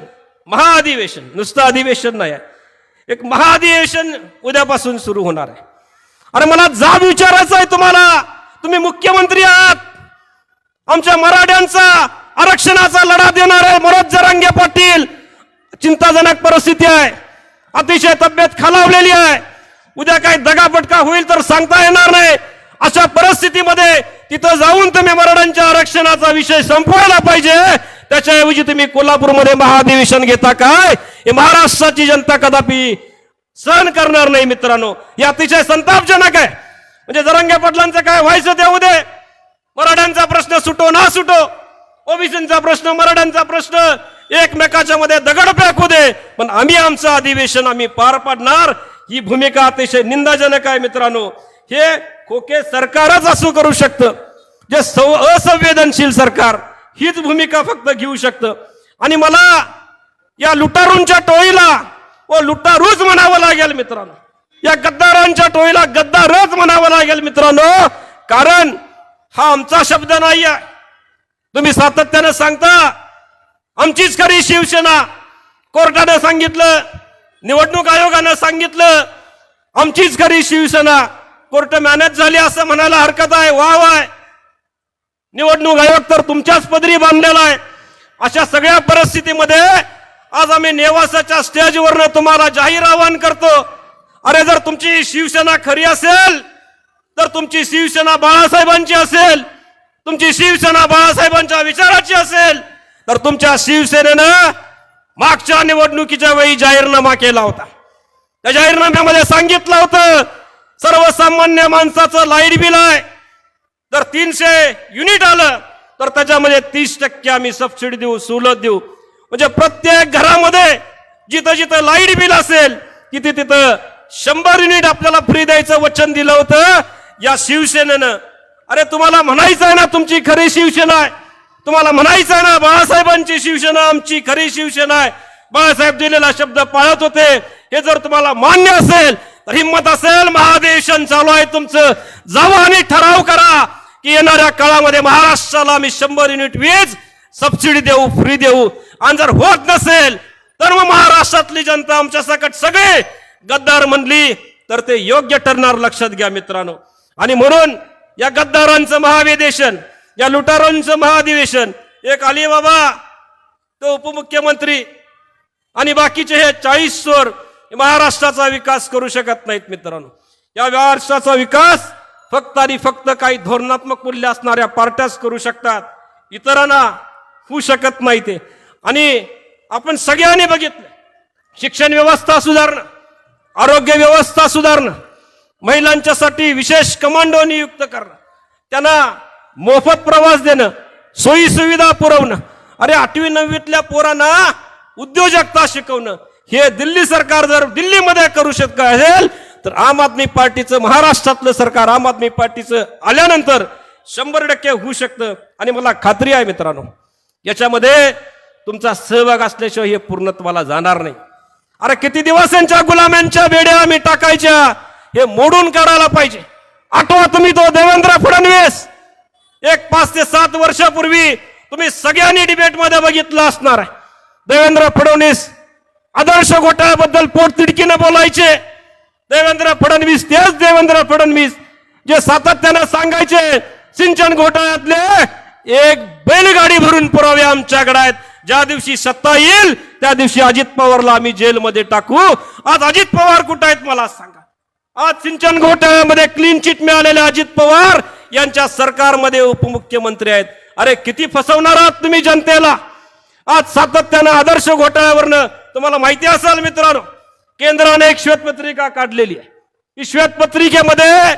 महाअधिवेशन, नुसतं अधिवेशन नाही आहे, एक महाअधिवेशन उद्यापासून सुरू होणार आहे. अरे मला जाब विचारायचं आहे तुम्हाला, तुम्ही मुख्यमंत्री आहात, आमच्या मराठ्यांचा आरक्षणाचा लढा देणारे मनोज जरांगे पाटील, चिंताजनक परिस्थिती आहे, अतिशय तब्येत खालावलेली आहे, उद्या काही दगाफटका होईल तर सांगता येणार नाही. अशा परिस्थितीमध्ये तिथं जाऊन तुम्ही मराठ्यांच्या आरक्षणाचा विषय संपवायला पाहिजे. त्याच्याऐवजी तुम्ही कोल्हापूरमध्ये महाअधिवेशन घेता काय? हे महाराष्ट्राची जनता कदापि सहन करणार नाही मित्रांनो. हे अतिशय संतापजनक आहे. म्हणजे जरांगे पाटलांचं काय व्हायचं ते उद्या, मराठ्यांचा प्रश्न सुटो ना सुटो, ओबीसीचा प्रश्न, मराठ्यांचा प्रश्न, एकमेकाच्या मध्ये दगडफेक होऊ दे, पण आम्ही आमचं अधिवेशन आम्ही पार पाडणार. ही भूमिका अतिशय निंदाजनक आहे मित्रांनो. हे खोके सरकारच असं करू शकतं, जे असंवेदनशील सरकार हीच भूमिका फक्त घेऊ शकतं. आणि मला या लुटारूंच्या टोळीला व लुटारूच म्हणावं लागेल मित्रांनो, या गद्दारांच्या टोळीला गद्दारच म्हणावं लागेल मित्रांनो, कारण हा आमचा शब्द नाही आहे. तुम्ही सातत्यानं सांगता आमचीच खरी शिवसेना, कोर्टानं सांगितलं, निवडणूक आयोगानं सांगितलं आमचीच खरी शिवसेना, कोर्ट मॅनेज झाली असं म्हणायला हरकत आहे. वाह वाह, निवडणूक आयोग तर तुमच्याच पदरी बांधलेला आहे. अशा सगळ्या परिस्थितीमध्ये आज आम्ही नेवासाच्या स्टेजवरनं तुम्हाला जाहीर आवाहन करतो, अरे जर तुमची शिवसेना खरी असेल तर तुमची शिवसेना बाळासाहेबांची असेल, तुमची शिवसेना बाळासाहेबांच्या विचाराची असेल तर तुमच्या शिवसेनेनं मागच्या निवडणुकीच्या वेळी जाहीरनामा केला होता. त्या जाहीरनाम्यामध्ये सांगितलं होतं सर्वसामान्य माणसाचं लाईट बिल आहे, जर 300 युनिट आलं तर त्याच्यामध्ये 30% आम्ही सबसिडी देऊ, सवलत देऊ. म्हणजे प्रत्येक घरामध्ये जिथं जिथं लाईट बिल असेल तिथे तिथं 100 युनिट आपल्याला फ्री द्यायचं वचन दिलं होतं या शिवसेनेनं. अरे तुम्हाला म्हणायचं आहे ना तुमची खरी शिवसेना आहे, तुम्हाला म्हणायचं आहे ना बाळासाहेबांची शिवसेना आमची खरी शिवसेना आहे, बाळासाहेब दिलेला शब्द पाळत होते, हे जर तुम्हाला मान्य असेल तर हिंमत असेल महाधिवेशन चालू आहे तुमचं, जावा आणि ठराव करा की येणाऱ्या काळामध्ये महाराष्ट्राला आम्ही 100 युनिट वीज सबसिडी देऊ, फ्री देऊ. आणि जर होत नसेल तर मग महाराष्ट्रातली जनता आमच्या सकट सगळे गद्दार म्हणली तर ते योग्य ठरणार, लक्षात घ्या मित्रांनो. आणि म्हणून या गद्दारांचं महाधिवेशन, या लुटारांचं महाधिवेशन, एक अलीबाबा तो उपमुख्यमंत्री आणि बाकीचे हे 40 चोर महाराष्ट्राचा विकास करू शकत नाहीत मित्रांनो. या महाराष्ट्राचा विकास फक्त आणि फक्त काही धोरणात्मक मूल्य असणाऱ्या पार्ट्याच करू शकतात, इतरांना होऊ शकत नाही ते. आणि आपण सगळ्यांनी बघितलं, शिक्षण व्यवस्था सुधारणं, आरोग्य व्यवस्था सुधारणं, महिलांच्यासाठी विशेष कमांडो नियुक्त करणं, त्यांना मोफत प्रवास देणं, सोयी सुविधा पुरवणं, अरे 8वी 9वीतल्या पोरांना उद्योजकता शिकवणं, हे दिल्ली सरकार जर दिल्लीमध्ये करू शकत असेल तर आम आदमी पार्टीचं, महाराष्ट्रातलं सरकार आम आदमी पार्टीचं आल्यानंतर 100% होऊ शकतं. आणि मला खात्री आहे मित्रांनो याच्यामध्ये तुमचा सहभाग असल्याशिवाय हे पूर्णत्वाला जाणार नाही. अरे किती दिवस यांच्या गुलाम्यांच्या बेड्या आम्ही टाकायच्या, हे मोडून काढायला पाहिजे. आठवा तुम्ही तो देवेंद्र फडणवीस, एक 5 ते 7 वर्षापूर्वी तुम्ही सगळ्यांनी डिबेटमध्ये बघितलं असणार आहे. देवेंद्र फडणवीस आदर्श घोटाळ्याबद्दल पोटतिडकीनं बोलायचे. देवेंद्र फडणवीस तेच देवेंद्र फडणवीस जे सातत्यानं सांगायचे सिंचन घोटाळ्यातले एक बैलगाडी भरून पुरावे आमच्याकडे आहेत, ज्या दिवशी सत्ता येईल त्या दिवशी अजित पवारला आम्ही जेलमध्ये टाकू. आज अजित पवार कुठे आहेत मला सांगा. आज सिंचन घोटाळ्यामध्ये क्लीन चिट मिळालेले अजित पवार यांच्या सरकारमध्ये उपमुख्यमंत्री आहेत. अरे किती फसवणार आहात तुम्ही जनतेला. आज सातत्यानं आदर्श घोटाळ्यावरनं तुम्हाला माहिती असेल मित्रांनो, केंद्राने एक श्वेतपत्रिका काढलेली आहे. ही श्वेतपत्रिकेमध्ये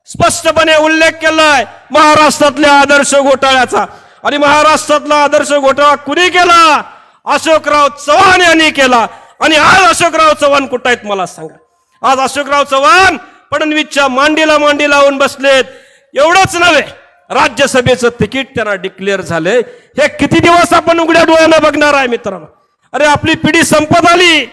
स्पष्टपणे उल्लेख केलाय महाराष्ट्रातल्या आदर्श घोटाळ्याचा. आणि महाराष्ट्रातला आदर्श घोटाळा कुणी केला? अशोकराव चव्हाण यांनी केला. आणि आज अशोकराव चव्हाण कुठे आहेत मला सांगा. आज अशोकराव चव्हाण फडणवीसच्या मांडीला मांडी लावून बसलेत. एवढंच नव्हे, राज्यसभेचं तिकीट त्यांना डिक्लेअर झालंय. हे किती दिवस आपण उघड्या डोळ्यानं बघणार आहे मित्रांनो. अरे आपली पिढी संपत आली.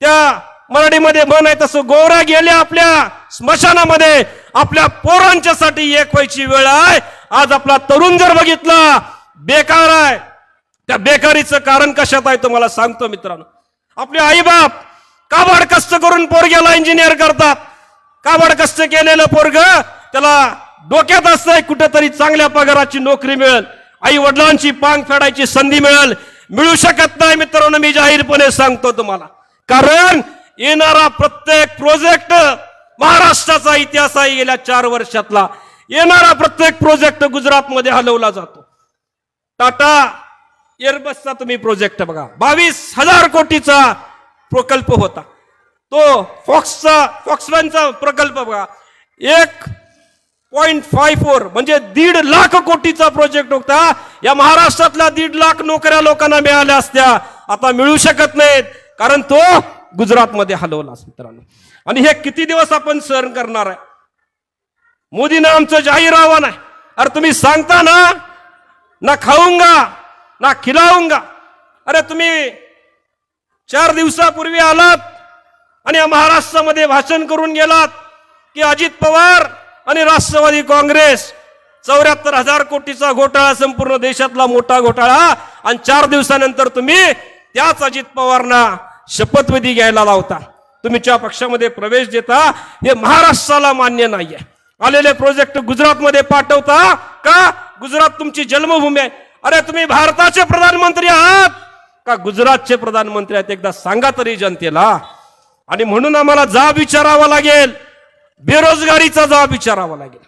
त्या मराठीमध्ये म्हण आहे तसं गोवऱ्या गेल्या आपल्या स्मशानामध्ये. आपल्या पोरांच्यासाठी एक व्हायची वेळ आहे. आज आपला तरुण जर बघितला बेकार आहे. त्या बेकारीचं कारण कशात आहे तुम्हाला सांगतो मित्रांनो. आपले आईबाप काबाड कष्ट करून पोरग्याला इंजिनियर करतात. काबाड कष्ट केलेलं पोरग त्याला डोक्यात असतंय कुठेतरी चांगल्या पगाराची नोकरी मिळेल, आई वडिलांची पांग फेडायची संधी मिळेल. मिळू शकत नाही मित्रांनो, मी जाहीरपणे सांगतो तुम्हाला. कारण येणारा प्रत्येक प्रोजेक्ट महाराष्ट्राचा इतिहास आहे गेल्या 4 वर्षातला. येणारा प्रत्येक प्रोजेक्ट गुजरातमध्ये हलवला जातो. टाटा एअरबसचा तुम्ही प्रोजेक्ट बघा, 22,000 कोटीचा प्रकल्प होता. तो फॉक्सवॅनचा प्रकल्प बघा, 1.54 म्हणजे 1.5 लाख कोटीचा प्रोजेक्ट होता. या महाराष्ट्रातल्या 1.5 लाख नोकऱ्या लोकांना मिळाल्या असत्या, आता मिळू शकत नाहीत कारण तो गुजरातमध्ये हलवला मित्रांनो. आणि हे किती दिवस आपण सहन करणार आहे. मोदींना आमचं जाहीर आव्हान आहे. अरे तुम्ही सांगता ना खाऊंगा ना खिलाऊंगा. अरे तुम्ही 4 दिवसापूर्वी आलात आणि या महाराष्ट्रामध्ये भाषण करून गेलात की अजित पवार आणि राष्ट्रवादी काँग्रेस 74,000 कोटीचा घोटाळा, संपूर्ण देशातला मोठा घोटाळा. आणि 4 दिवसानंतर तुम्ही त्याच अजित पवारांना शपथविधी घ्यायला लावता, तुमच्या पक्षामध्ये प्रवेश देता. हे महाराष्ट्राला मान्य नाहीये. आलेले प्रोजेक्ट गुजरातमध्ये पाठवता का? गुजरात तुमची जन्मभूमी आहे. अरे तुम्ही भारताचे प्रधानमंत्री आहात का गुजरातचे प्रधानमंत्री आहेत? एकदा सांगा तरी जनतेला. आणि म्हणून आम्हाला जाब विचारावा लागेल, बेरोजगारीचा जाब विचारावा लागेल,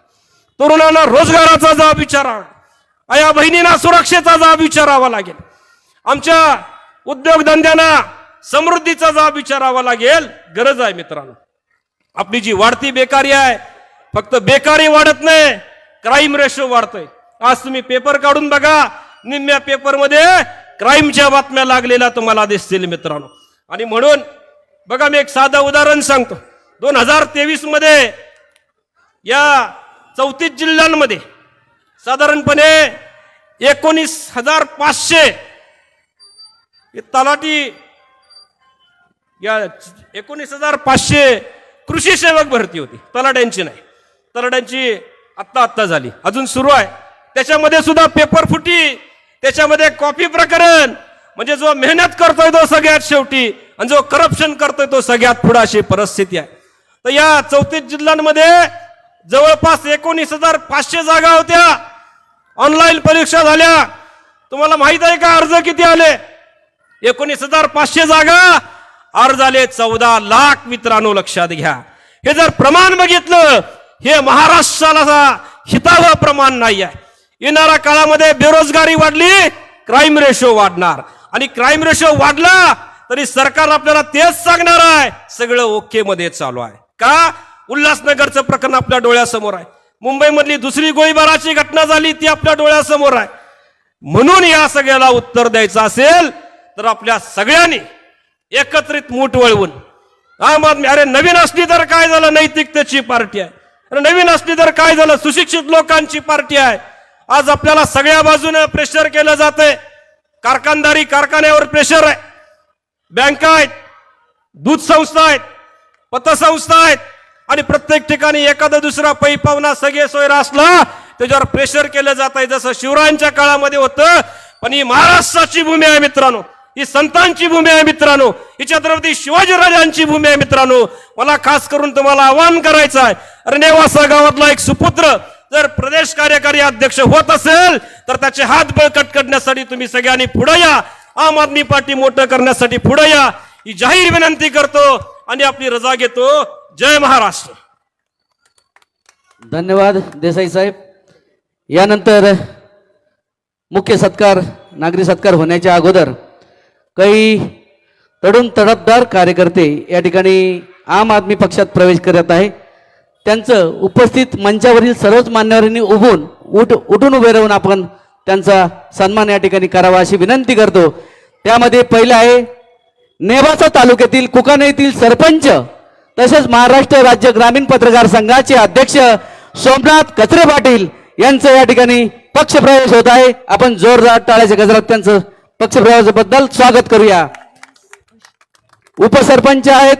तरुणांना रोजगाराचा जाब विचारावा, आया बहिणींना सुरक्षेचा जाब विचारावा लागेल, आमच्या उद्योगधंद्यांना समृद्धीचा जाब विचारावा लागेल. गरज आहे मित्रांनो. आपली जी वाढती बेकारी आहे, फक्त बेकारी वाढत नाही, क्राईम रेशो वाढतोय. आज तुम्ही पेपर काढून बघा, निम्म्या पेपरमध्ये क्राईमच्या बातम्या लागलेल्या तुम्हाला दिसतील मित्रांनो. आणि म्हणून बघा, मी एक साधं उदाहरण सांगतो. 2023 मध्ये या 34 जिल्ह्यांमध्ये साधारणपणे 19,500 तलाठी, या 19,500 कृषी सेवक भरती होती. तलाट्यांची नाही, तलाट्यांची आत्ता झाली, अजून सुरू आहे. त्याच्यामध्ये सुद्धा पेपर फुटी, त्याच्यामध्ये कॉपी प्रकरण, म्हणजे जो मेहनत करतोय तो सगळ्यात शेवटी आणि जो करप्शन करतोय तो सगळ्यात पुढे, अशी परिस्थिती आहे. तर या 34 जिल्ह्यांमध्ये जवळपास 19,500 जागा होत्या. ऑनलाईन परीक्षा झाल्या. तुम्हाला माहित आहे का अर्ज किती आले? 19,500 जागा, अर्ज आले 14 लाख. मित्रांनो लक्षात घ्या, हे जर प्रमाण बघितलं, हे महाराष्ट्राला हितावह प्रमाण नाही आहे. येणाऱ्या काळामध्ये बेरोजगारी वाढली, क्राईम रेशो वाढणार. आणि क्राईम रेशो वाढला तरी सरकार आपल्याला तेच सांगणार आहे, सगळं ओके मध्ये चालू आहे. का? उल्हासनगरचं प्रकरण आपल्या डोळ्यासमोर आहे, मुंबईमधली दुसरी गोळीबाराची घटना झाली ती आपल्या डोळ्यासमोर आहे. म्हणून या सगळ्याला उत्तर द्यायचं असेल तर आपल्या सगळ्यांनी एकत्रित मूठ वळवून, आम आदमी, अरे नवीन असली तर काय झालं, नैतिकतेची पार्टी आहे. अरे नवीन असली तर काय झालं, सुशिक्षित लोकांची पार्टी आहे. आज आपल्याला सगळ्या बाजूने प्रेशर केलं जातंय. कारखानदारी, कारखान्यावर प्रेशर आहे, बँका आहेत, दूध संस्था आहेत, पतसंस्था आहेत, आणि प्रत्येक ठिकाणी एखादा दुसरा पै पावना सगळे सोयरा असला त्याच्यावर प्रेशर केलं जात आहे, जसं शिवरायांच्या काळामध्ये होतं. पण ही महाराष्ट्राची भूमी आहे मित्रांनो, ही संतांची भूमी आहे मित्रांनो, ही छत्रपती शिवाजीराजांची भूमी आहे मित्रांनो. मला खास करून तुम्हाला आवाहन करायचं आहे, अरे नेवासा गावातला एक सुपुत्र जर प्रदेश कार्यकारी अध्यक्ष होत असेल तर त्याचे हात बळकट करण्यासाठी तुम्ही सगळ्यांनी पुढे या, आम आदमी पार्टी मोठं करण्यासाठी पुढे या, ही जाहीर विनंती करतो आणि आपली रजा घेतो. जय महाराष्ट्र. धन्यवाद देसाई साहेब. यानंतर मुख्य सत्कार, नागरी सत्कार होण्याच्या अगोदर काही तरुण तडफदार कार्यकर्ते या ठिकाणी आम आदमी पक्षात प्रवेश करत आहे. त्यांचं उपस्थित मंचावरील सर्वच मान्यवरांनी उठून उभे राहून आपण त्यांचा सन्मान या ठिकाणी करावा अशी विनंती करतो. त्यामध्ये पहिलं आहे नेवासा तालुक्यातील कुकाणे येथील सरपंच तसेच महाराष्ट्र राज्य ग्रामीण पत्रकार संघाचे अध्यक्ष सोमनाथ कचरे पाटील यांचं या ठिकाणी पक्षप्रवेश होत आहे. आपण जोरदार टाळ्याच्या गजरात त्यांचं पक्षप्रवेशाबद्दल स्वागत करूया. उपसरपंच आहेत,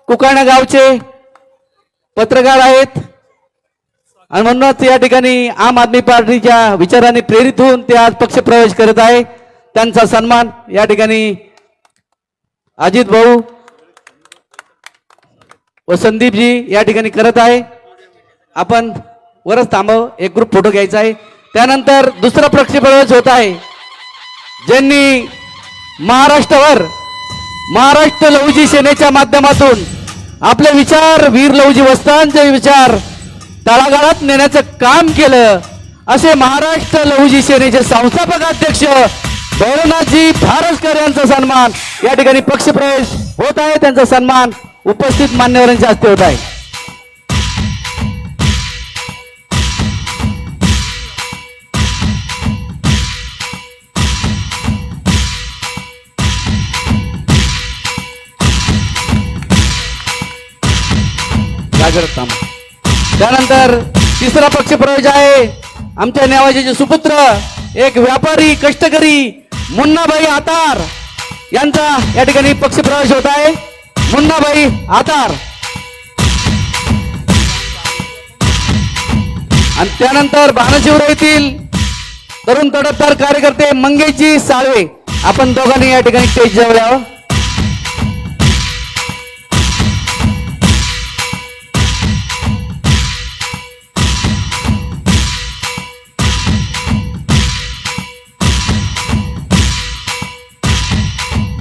कुकाणा गावचे पत्रकार आहेत आणि म्हणूनच या ठिकाणी आम आदमी पार्टीच्या विचारांनी प्रेरित होऊन ते आज पक्षप्रवेश करत आहे. त्यांचा सन्मान या ठिकाणी अजित भाऊ व संदीपजी या ठिकाणी करत आहे. आपण वरच थांबव, एक ग्रुप फोटो घ्यायचा आहे. त्यानंतर दुसरा पक्षप्रवेश होत आहे, ज्यांनी महाराष्ट्रावर महाराष्ट्र लहुजी सेनेच्या माध्यमातून आपले विचार, वीर लहुजी वस्तांचे विचार तळागाळात नेण्याचं काम केलं, असे महाराष्ट्र लहुजी सेनेचे संस्थापक अध्यक्ष भैरवनाथजी फारसकर यांचा सन्मान या ठिकाणी पक्षप्रवेश होत आहे. त्यांचा सन्मान उपस्थित मान्यवरांच्या हस्ते होत आहे. त्यानंतर तिसरा पक्षप्रवेश आहे आमच्या नेवाजीचे सुपुत्र, एक व्यापारी कष्टकरी मुन्नाबाई आतार यांचा या ठिकाणी पक्षप्रवेश होत आहे. मुन्नाबाई आतार. आणि त्यानंतर बाणशिवरा येथील तरुण तडफदार कार्यकर्ते मंगेशजी साळवे. आपण दोघांनी या ठिकाणी स्टेज जवळ यावं.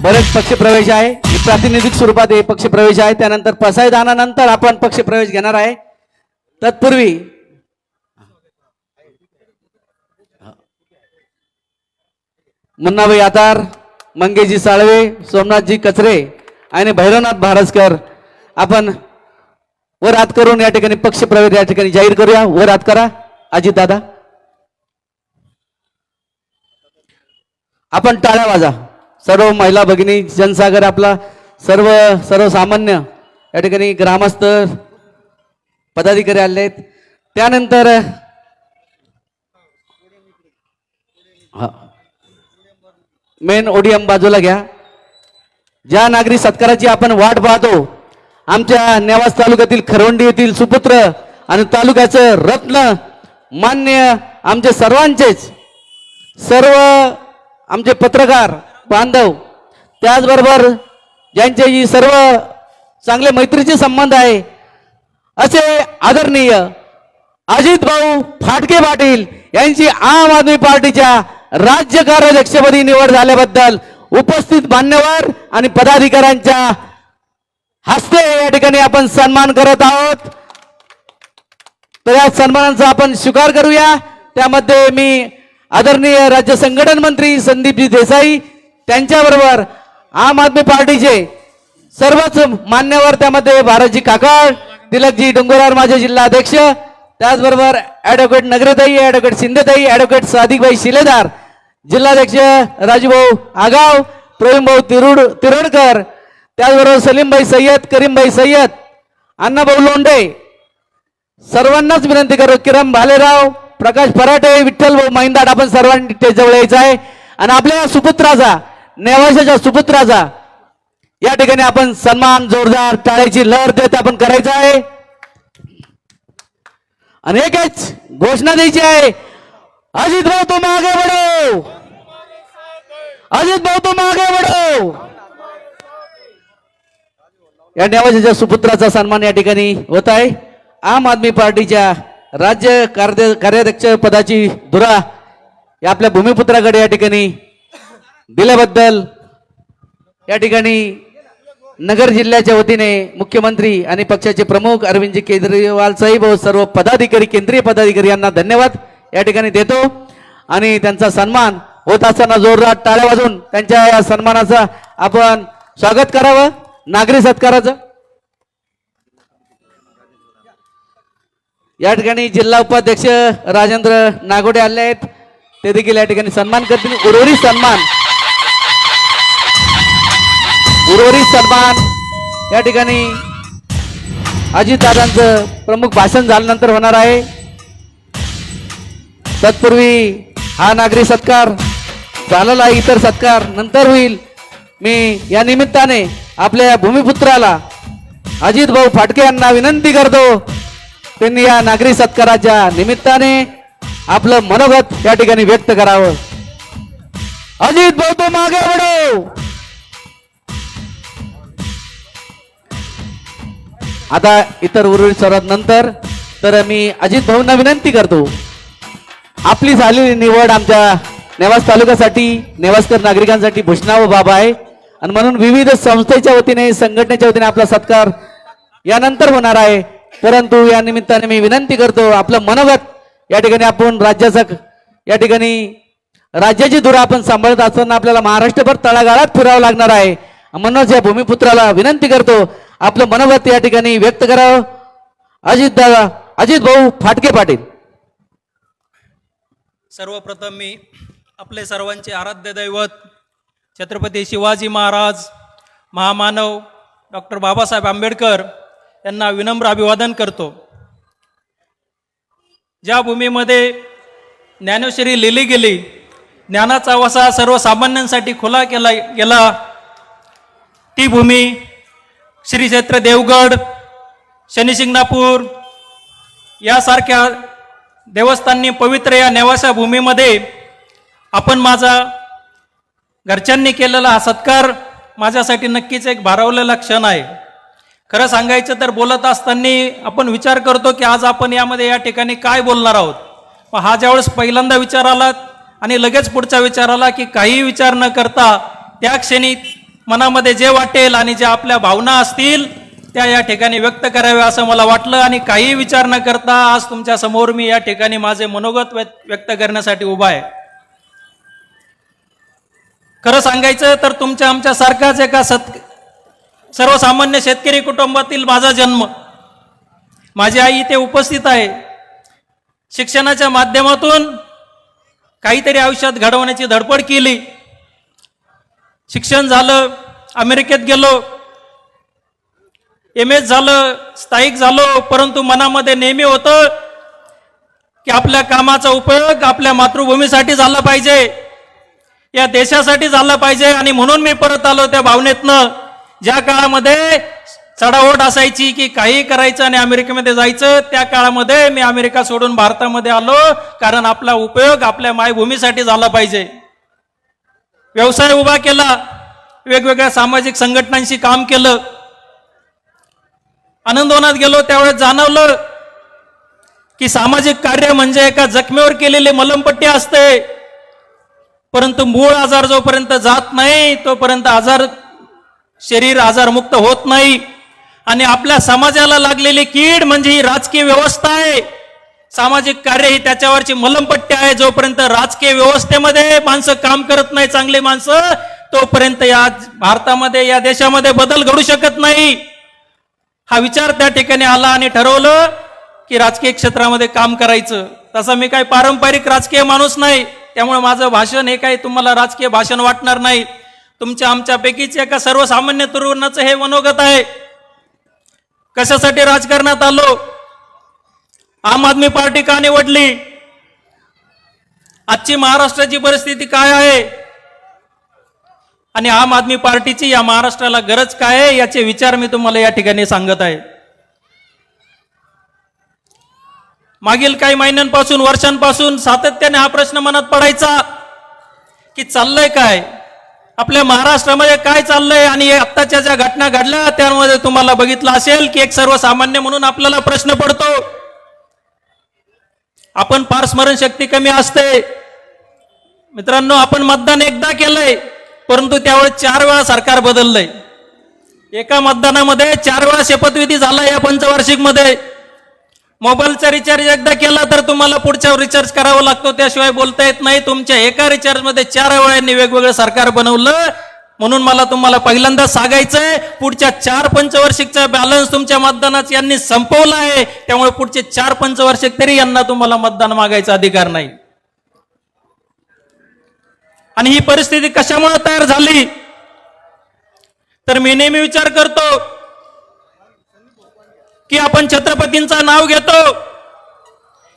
बरेच पक्षप्रवेश आहे. हे प्रातिनिधिक स्वरूपात हे पक्षप्रवेश आहे. त्यानंतर पसायदानानंतर आपण पक्षप्रवेश घेणार आहे. तत्पूर्वी मुन्नाभाई आतार, मंगेशजी साळवे, सोमनाथजी कचरे आणि भैरवनाथ भारसकर आपण वर हात करून या ठिकाणी पक्षप्रवेश या ठिकाणी जाहीर करूया. वर हात करा. अजित दादा आपण टाळ्या वाजा. सर्व महिला भगिनी, जनसागर आपला सर्वसामान्य या ठिकाणी ग्रामस्थ पदाधिकारी आले आहेत. त्यानंतर मेन ओडीएम बाजूला घ्या. ज्या नागरी सत्काराची आपण वाट पाहतो, आमच्या नेवास तालुक्यातील खरवंडी येथील सुपुत्र आणि तालुक्याचं रत्न मान्य आमचे सर्वांचेच सर्व आमचे पत्रकार बांधव, त्याचबरोबर ज्यांच्याशी सर्व चांगले मैत्रीचे संबंध आहे, असे आदरणीय अजित भाऊ फाटके पाटील यांची आम आदमी पार्टीच्या राज्य कार्याध्यक्षपदी निवड झाल्याबद्दल उपस्थित मान्यवर आणि पदाधिकाऱ्यांच्या हस्ते या ठिकाणी आपण सन्मान करत आहोत. तर या सन्मानाचा आपण स्वीकार करूया. त्यामध्ये मी आदरणीय राज्य संघटन मंत्री संदीपजी देसाई, त्यांच्याबरोबर आम आदमी पार्टीचे सर्वच मान्यवर, त्यामध्ये भारतजी काकाळ, तिलकजी डोंगरवार माझे जिल्हा अध्यक्ष, त्याचबरोबर ॲडव्होकेट नगरेताई, ॲडव्होकेट शिंदेताई, ॲडव्होकेट सादिकभाई शिलेदार, जिल्हाध्यक्ष राजूभाऊ आगाव, प्रवीणभाऊ तिरोडकर, त्याचबरोबर सलीमभाई सय्यद, करीमभाई सय्यद, अण्णाभाऊ लोंढे, सर्वांनाच विनंती करू. किरण भालेराव, प्रकाश पराठे, विठ्ठल भाऊ महिंदाट, आपण सर्वांनी जवळ यायचं आहे आणि आपल्या सुपुत्राचा, नेवाशाच्या सुपुत्राचा या ठिकाणी आपण सन्मान जोरदार टाळ्याची लहर देत आपण करायचा आहे. आणि एकच घोषणा द्यायची आहे, अजित भाऊ तुम आगे बढ़ो, अजित भाऊ तुम आगे बढ़ो. या नेवाशाच्या सुपुत्राचा सन्मान या ठिकाणी होत आहे. आम आदमी पार्टीच्या राज्य कार्याध्यक्ष पदाची धुरा या आपल्या भूमिपुत्राकडे या ठिकाणी दिल्याबद्दल या ठिकाणी नगर जिल्ह्याच्या वतीने मुख्यमंत्री आणि पक्षाचे प्रमुख अरविंदजी केजरीवाल साहेब व सर्व पदाधिकारी, केंद्रीय पदाधिकारी यांना धन्यवाद या ठिकाणी देतो. आणि त्यांचा सन्मान होत असताना जोरदार टाळ्या वाजवून त्यांच्या या सन्मानाचं आपण स्वागत करावं. नागरी सत्काराचं या ठिकाणी जिल्हा उपाध्यक्ष राजेंद्र नागोडे आले आहेत, ते देखील या ठिकाणी सन्मान करतील. उर्वरित सन्मान या ठिकाणी अजितदादांचं प्रमुख भाषण झाल्यानंतर होणार आहे. तत्पूर्वी हा नागरी सत्कार झालेला, इतर सत्कार नंतर होईल. मी या निमित्ताने आपल्या भूमिपुत्राला अजित भाऊ फाटके यांना विनंती करतो, त्यांनी या नागरी सत्काराच्या निमित्ताने आपलं मनोगत या ठिकाणी व्यक्त करावं. अजित भाऊ तो मागे बढो. आता इतर उर्वरित सर्वात नंतर तर मी अजित भाऊंना विनंती करतो, आपली झालेली निवड आमच्या नेवास तालुक्यासाठी, नेवासकर नागरिकांसाठी भूषणावह बाब आहे आणि म्हणून विविध संस्थेच्या वतीने, संघटनेच्या वतीने आपला सत्कार यानंतर होणार आहे. परंतु या निमित्ताने मी विनंती करतो, आपलं मनोगत या ठिकाणी आपण राज्याचा या ठिकाणी राज्याची धुरा आपण सांभाळत असताना आपल्याला महाराष्ट्रभर तळागाळात फिरावं लागणार आहे. म्हणूनच या भूमिपुत्राला विनंती करतो, आपलं मनोगत या ठिकाणी व्यक्त करावं. अजित भाऊ फाटके पाटील. सर्वप्रथम मी आपले सर्वांचे आराध्य दैवत छत्रपती शिवाजी महाराज, महामानव डॉक्टर बाबासाहेब आंबेडकर यांना विनम्र अभिवादन करतो. ज्या भूमीमध्ये ज्ञानेश्वरी लिहिली गेली, ज्ञानाचा वसा सर्वसामान्यांसाठी खुला केला गेला, ती भूमी श्री क्षेत्र देवगड, शनिशिंगणापूर यासारख्या देवस्थानी पवित्र या नेवासा भूमीमध्ये आपण माझा घरच्यांनी केलेला हा सत्कार माझ्यासाठी नक्कीच एक भारावलेला क्षण आहे. खरं सांगायचं तर बोलत असताना आपण विचार करतो की आज आपण यामध्ये या ठिकाणी काय बोलणार आहोत. मग हा ज्यावेळेस पहिल्यांदा विचार आला आणि लगेच पुढचा विचार आला की काही विचार न करता त्या क्षणी मनामध्ये जे वाटेल आणि जे आपल्या भावना असतील त्या या ठिकाणी व्यक्त कराव्या असं मला वाटलं आणि काही विचार न करता आज तुमच्या समोर मी या ठिकाणी माझे मनोगत व्यक्त करण्यासाठी उभा आहे. खरं सांगायचं तर तुमच्या आमच्या सारखाच एका सर्वसामान्य शेतकरी कुटुंबातील माझा जन्म. माझी आई इथे उपस्थित आहे. शिक्षणाच्या माध्यमातून काहीतरी आयुष्यात घडवण्याची धडपड केली. शिक्षण झालं, अमेरिकेत गेलो, MS झालं, स्थायिक झालो, परंतु मनामध्ये नेहमी होतं की आपल्या कामाचा उपयोग आपल्या मातृभूमीसाठी झाला पाहिजे, या देशासाठी झाला पाहिजे. आणि म्हणून मी परत आलो त्या भावनेतनं. ज्या काळामध्ये चढाओढ असायची की काही करायचं आणि अमेरिकेमध्ये जायचं, त्या काळामध्ये मी अमेरिका सोडून भारतामध्ये आलो, कारण आपला उपयोग आपल्या मायभूमीसाठी झाला पाहिजे. व्यवसाय उभा केला, वेगवेगळ्या सामाजिक संघटनांशी काम केलं. आनंदवनात गेलो त्यावेळेस जाणवलं की सामाजिक कार्य म्हणजे एका जखमेवर केलेली मलमपट्टी असते, परंतु मूळ आजार जोपर्यंत जात नाही तोपर्यंत शरीर आजारमुक्त होत नाही. आणि आपल्या समाजाला लागलेली कीड म्हणजे ही राजकीय व्यवस्था आहे. सामाजिक कार्य ही त्याच्यावरची मलमपट्टी आहे. जोपर्यंत राजकीय व्यवस्थेमध्ये माणसं काम करत नाही, चांगली माणसं, तोपर्यंत या भारतामध्ये, या देशामध्ये बदल घडू शकत नाही. हा विचार त्या ठिकाणी आला आणि ठरवलं की राजकीय क्षेत्रामध्ये काम करायचं. तसं मी काही पारंपरिक राजकीय माणूस नाही, त्यामुळे माझं भाषण हे काही तुम्हाला राजकीय भाषण वाटणार नाही. तुमच्या आमच्यापैकीच एका सर्वसामान्य तरुणाचं हे मनोगत आहे. कशासाठी राजकारणात आलो? आम आदमी पार्टी का निवडली? आजची महाराष्ट्राची परिस्थिती काय आहे आणि आम आदमी पार्टीची या महाराष्ट्राला गरज काय आहे याचे विचार मी तुम्हाला या ठिकाणी सांगत आहे. मागील काही महिन्यांपासून, वर्षांपासून सातत्याने हा प्रश्न मनात पडायचा की चाललंय काय आपल्या महाराष्ट्रामध्ये, काय चाललंय. आणि आत्ताच्या ज्या घटना घडल्या त्यामध्ये तुम्हाला बघितलं असेल की एक सर्वसामान्य म्हणून आपल्याला प्रश्न पडतो. आपण फार स्मरणशक्ती कमी असते मित्रांनो. आपण मतदान एकदा केलंय, परंतु त्यावेळेस 4 वेळा सरकार बदललंय. एका मतदानामध्ये 4 वेळा शपथविधी झाला या पंचवार्षिक मध्ये. मोबाईलचा रिचार्ज एकदा केला तर तुम्हाला पुढच्या रिचार्ज करावा लागतो, त्याशिवाय बोलता येत नाही. तुमच्या एका रिचार्ज मध्ये 4 वेळांनी वेगवेगळं सरकार बनवलं. म्हणून मला तुम्हाला पहिल्यांदा सांगायचंय, पुढच्या 4 पंचवार्षिकचा बॅलन्स तुमच्या मतदानाचा यांनी संपवला आहे. त्यामुळे पुढचे 4 पंचवार्षिक तरी यांना तुम्हाला मतदान मागायचा अधिकार नाही. आणि ही परिस्थिती कशामुळे तयार झाली तर मी नेहमी विचार करतो की आपण छत्रपतींचं नाव घेतो.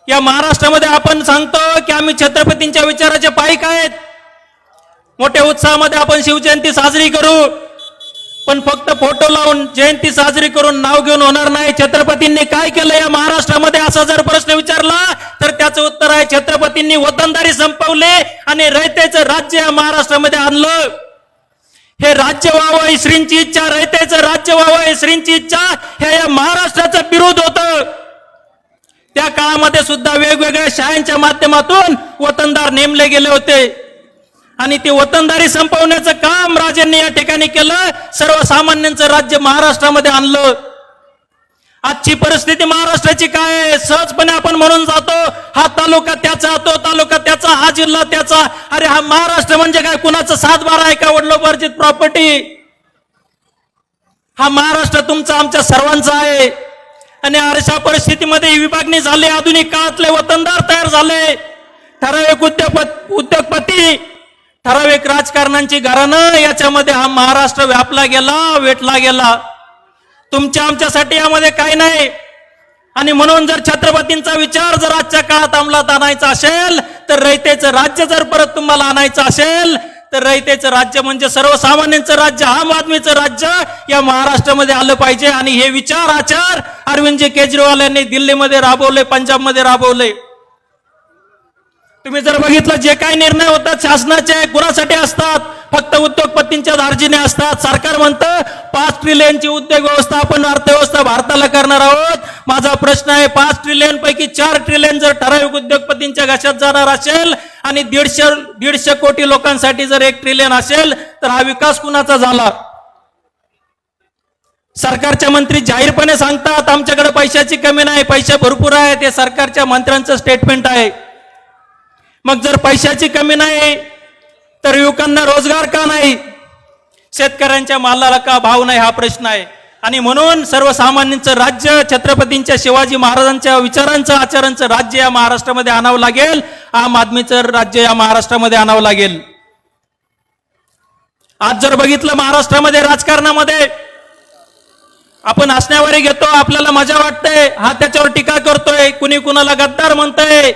या महाराष्ट्रामध्ये आपण सांगतो की आम्ही छत्रपतींच्या विचाराचे पाईक आहेत. मोठ्या उत्साहामध्ये आपण शिवजयंती साजरी करू, पण फक्त फोटो लावून जयंती साजरी करून नाव घेऊन होणार नाही. छत्रपतींनी काय केलं या महाराष्ट्रामध्ये असा जर प्रश्न विचारला तर त्याचं उत्तर आहे, छत्रपतींनी वतनदारी संपवली आणि रयतेचं राज्य या महाराष्ट्रामध्ये आणलं. हे राज्य व्हावं ही श्रींची इच्छा, रयतेचं राज्य व्हावं ही श्रींची इच्छा, हे या महाराष्ट्राचं विरोध होतं. त्या काळामध्ये सुद्धा वेगवेगळ्या शाळांच्या माध्यमातून वतनदार नेमले गेले होते आणि ते वतनदारी संपवण्याचं काम राजांनी या ठिकाणी केलं. सर्वसामान्यांचं राज्य महाराष्ट्रामध्ये आणलं. आजची परिस्थिती महाराष्ट्राची काय आहे? सहजपणे आपण म्हणून जातो, हा तालुका त्याचा, तो तालुका त्याचा, हा जिल्हा त्याचा. अरे हा महाराष्ट्र म्हणजे काय कुणाचं 7/12 आहे का? वडिलोपार्जित प्रॉपर्टी. हा महाराष्ट्र तुमचा, आमच्या सर्वांचा आहे. आणि अशा परिस्थितीमध्ये ही विभागणी झाली. आधुनिक काळातले वतनदार तयार झाले. ठराविक उद्योगपती, ठराविक राजकारणांची घराणं, याच्यामध्ये हा महाराष्ट्र व्यापला गेला, वेटला गेला. तुमच्या आमच्यासाठी यामध्ये काही नाही. आणि म्हणून जर छत्रपतींचा विचार जर आजच्या काळात अंमलात आणायचा असेल तर रयतेचं राज्य जर परत तुम्हाला आणायचं असेल तर रयतेचं राज्य म्हणजे सर्वसामान्यांचं राज्य, आम आदमीचं राज्य या महाराष्ट्रामध्ये आलं पाहिजे. आणि हे विचार आचार अरविंदजी केजरीवाल यांनी दिल्लीमध्ये राबवले, पंजाबमध्ये राबवले. तुम्ही जर बघितलं जे काही निर्णय होतात शासनाचे कुणासाठी असतात? फक्त उद्योगपतींच्या दार्जिने असतात. सरकार म्हणतं 5 ट्रिलियनची उद्योग व्यवस्था आपण अर्थव्यवस्था भारताला करणार आहोत. माझा प्रश्न आहे, 5 ट्रिलियन पैकी 4 ट्रिलियन जर ठराविक उद्योगपतींच्या घशात जाणार असेल आणि 150 कोटी लोकांसाठी जर 1 ट्रिलियन असेल तर हा विकास कुणाचा झाला? सरकारच्या मंत्री जाहीरपणे सांगतात आमच्याकडे पैशाची कमी नाही, पैसे भरपूर आहे. ते सरकारच्या मंत्र्यांचं स्टेटमेंट आहे. मग जर पैशाची कमी नाही तर युवकांना रोजगार का नाही? शेतकऱ्यांच्या मालाला का भाव नाही? हा प्रश्न आहे. आणि म्हणून सर्वसामान्यांचं राज्य, छत्रपतींच्या शिवाजी महाराजांच्या विचारांचं आचरणचं राज्य या महाराष्ट्रामध्ये आणावं लागेल. आम आदमीचं राज्य या महाराष्ट्रामध्ये आणावं लागेल. आज जर बघितलं महाराष्ट्रामध्ये राजकारणामध्ये आपण हसण्यावारी घेतो, आपल्याला मजा वाटते, हा त्याच्यावर टीका करतोय, कुणी कुणाला गद्दार म्हणतंय,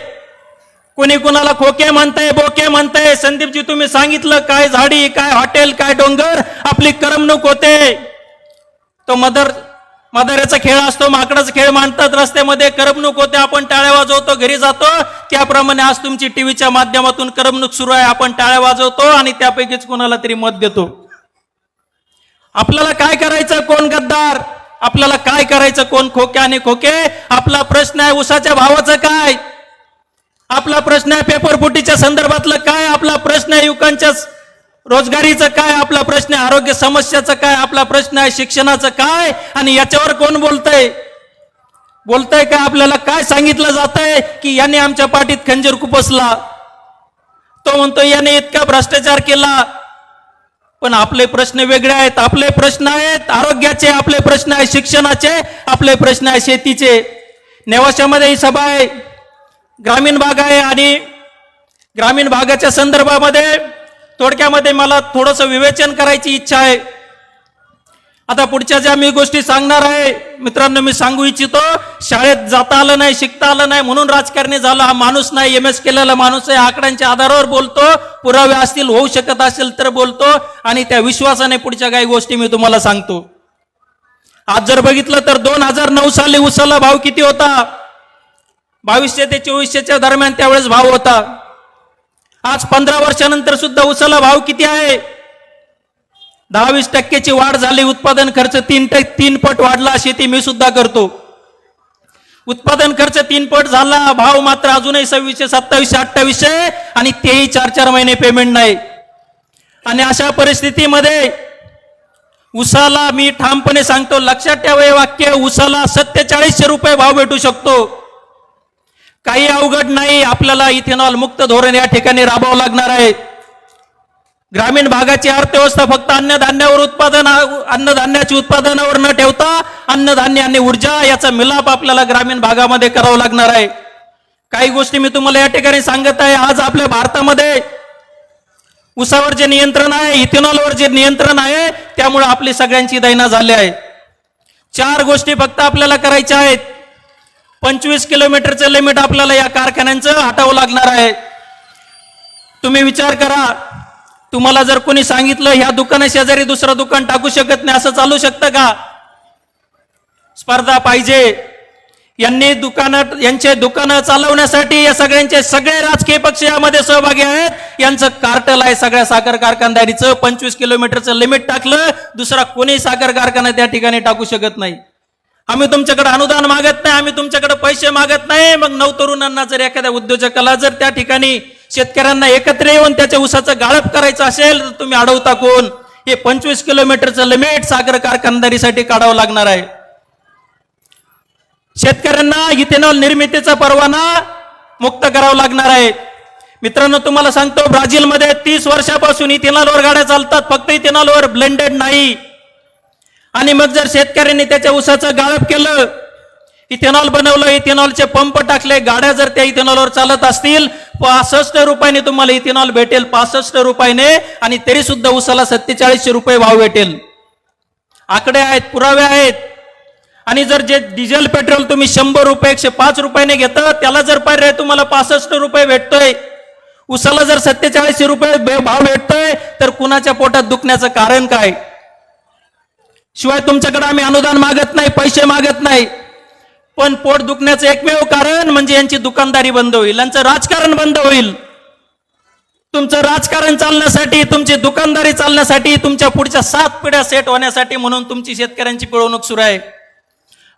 कुणी कुणाला खोके म्हणतंय, बोके म्हणतंय. संदीपजी तुम्ही सांगितलं काय झाडी, काय हॉटेल, काय डोंगर, आपली करमणूक होते. तो मदाऱ्याचा खेळ असतो, माकडाचा खेळ मांडतात रस्त्यामध्ये, करमणूक होते, आपण टाळ्या वाजवतो, घरी जातो. त्याप्रमाणे आज तुमची टीव्हीच्या माध्यमातून करमणूक सुरू आहे, आपण टाळ्या वाजवतो आणि त्यापैकीच कोणाला तरी मत देतो. आपल्याला काय करायचं? कोण गद्दार? आपल्याला काय करायचं? कोण खोके आणि खोके? आपला प्रश्न आहे उसाच्या भावाचं काय? आपला प्रश्न आहे पेपरफुटीच्या संदर्भातलं काय? आपला प्रश्न आहे युवकांच्या रोजगारीचं काय? आपला प्रश्न आहे आरोग्य समस्याचं काय? आपला प्रश्न आहे शिक्षणाचं काय? आणि याच्यावर कोण बोलतंय का? आपल्याला काय सांगितलं जातंय की याने आमच्या पाठीत खंजीर खुपसला, तो म्हणतो याने इतका भ्रष्टाचार केला. पण आपले प्रश्न वेगळे आहेत. आपले प्रश्न आहेत आरोग्याचे, आपले प्रश्न आहे शिक्षणाचे, आपले प्रश्न आहे शेतीचे. नेवाशामध्ये ही सभा आहे, ग्रामीण भाग आहे आणि ग्रामीण भागाच्या संदर्भामध्ये थोडक्यामध्ये मला थोडंसं विवेचन करायची इच्छा आहे. आता पुढच्या ज्या मी गोष्टी सांगणार आहे मित्रांनो, मी सांगू इच्छितो, शाळेत जाता आलं नाही, शिकता आलं नाही म्हणून राजकारणी झाला हा माणूस नाही. MS केलेला माणूस आहे, आकड्यांच्या आधारावर बोलतो, पुरावे असतील, होऊ शकत असेल तर बोलतो आणि त्या विश्वासाने पुढच्या काही गोष्टी मी तुम्हाला सांगतो. आज जर बघितलं तर 2009 साली उसाला भाव किती होता? 2200 ते 2400च्या दरम्यान त्यावेळेस भाव होता. आज 15 वर्षानंतर सुद्धा उसाला भाव किती आहे? 10-20% वाढ झाली. उत्पादन खर्च 3 पट वाढला. शेती मी सुद्धा करतो. उत्पादन खर्च 3 पट झाला, भाव मात्र अजूनही 2600, 2700, 2800 आणि तेही 4-4 महिने पेमेंट नाही. आणि अशा परिस्थितीमध्ये उसाला मी ठामपणे सांगतो, लक्षात ठेवा हे वाक्य, उसाला 4700 रुपये भाव भेटू शकतो. काही अवघड नाही. आपल्याला इथेनॉल मुक्त धोरण या ठिकाणी राबवावं लागणार आहे. ग्रामीण भागाची अर्थव्यवस्था फक्त अन्नधान्याची उत्पादनावर न ठेवता अन्नधान्य आणि ऊर्जा याचा मिलाप आपल्याला ग्रामीण भागामध्ये करावा लागणार आहे. काही गोष्टी मी तुम्हाला या ठिकाणी सांगत आहे. आज आपल्या भारतामध्ये उसावर जे नियंत्रण आहे, इथेनॉलवर जे नियंत्रण आहे, त्यामुळे आपली सगळ्यांची दैना झाली आहे. 4 गोष्टी फक्त आपल्याला करायच्या आहेत. 25 किलोमीटरचं लिमिट आपल्याला या कारखान्यांचं हटावं लागणार आहे. तुम्ही विचार करा, तुम्हाला जर कोणी सांगितलं ह्या दुकाना शेजारी दुसरं दुकान टाकू शकत नाही, असं चालू शकतं का? स्पर्धा पाहिजे. यांचे दुकानं चालवण्यासाठी या सगळे राजकीय पक्ष यामध्ये सहभागी आहेत. यांचं कार्टल आहे सगळ्या साखर कारखानदारीचं. 25 किलोमीटरचं लिमिट टाकलं, दुसरा कोणी साखर कारखाना त्या ठिकाणी टाकू शकत नाही. आम्ही तुमच्याकडे अनुदान मागत नाही, आम्ही तुमच्याकडे पैसे मागत नाही. मग नवतरुणांना जर एखाद्या उद्योजकाला जर त्या ठिकाणी शेतकऱ्यांना एकत्र येऊन त्याच्या ऊसाचं गाळप करायचं असेल तर तुम्ही अडवता कोण? हे 25 किलोमीटरचं लिमिट साखर कारखानदारीसाठी काढावं लागणार आहे. शेतकऱ्यांना इथेनॉल निर्मितीचा परवाना मुक्त करावा लागणार आहे. मित्रांनो तुम्हाला सांगतो, ब्राझीलमध्ये 30 वर्षापासून इथेनॉलवर गाड्या चालतात, फक्त इथेनॉलवर, ब्लेंडेड नाही. आणि मग जर शेतकऱ्यांनी त्याच्या ऊसाचं गाळप केलं, इथेनॉल बनवलं, इथेनॉलचे पंप टाकले, गाड्या जर त्या इथेनॉलवर चालत असतील, 65 रुपयाने तुम्हाला इथेनॉल भेटेल, 65 रुपयाने. आणि तरी सुद्धा ऊसाला 4700 रुपये भाव भेटेल. आकडे आहेत, पुरावे आहेत. आणि जर जे डिझेल पेट्रोल तुम्ही 100 रुपये 105 रुपयाने घेता, त्याला जर पर्याय तुम्हाला 65 रुपये भेटतोय, ऊसाला जर 4700 रुपये भाव भेटतोय, तर कुणाच्या पोटात दुखण्याचं कारण काय? शिवाय तुमच्याकडे आम्ही अनुदान मागत नाही, पैसे मागत नाही, पण पोट दुखण्याचं एकमेव कारण म्हणजे यांची दुकानदारी बंद होईल, यांचं राजकारण बंद होईल. तुमचं राजकारण चालण्यासाठी, तुमची दुकानदारी चालण्यासाठी, तुमच्या पुढच्या 7 पिढ्या सेट होण्यासाठी म्हणून तुमची शेतकऱ्यांची पिळवणूक सुरू आहे.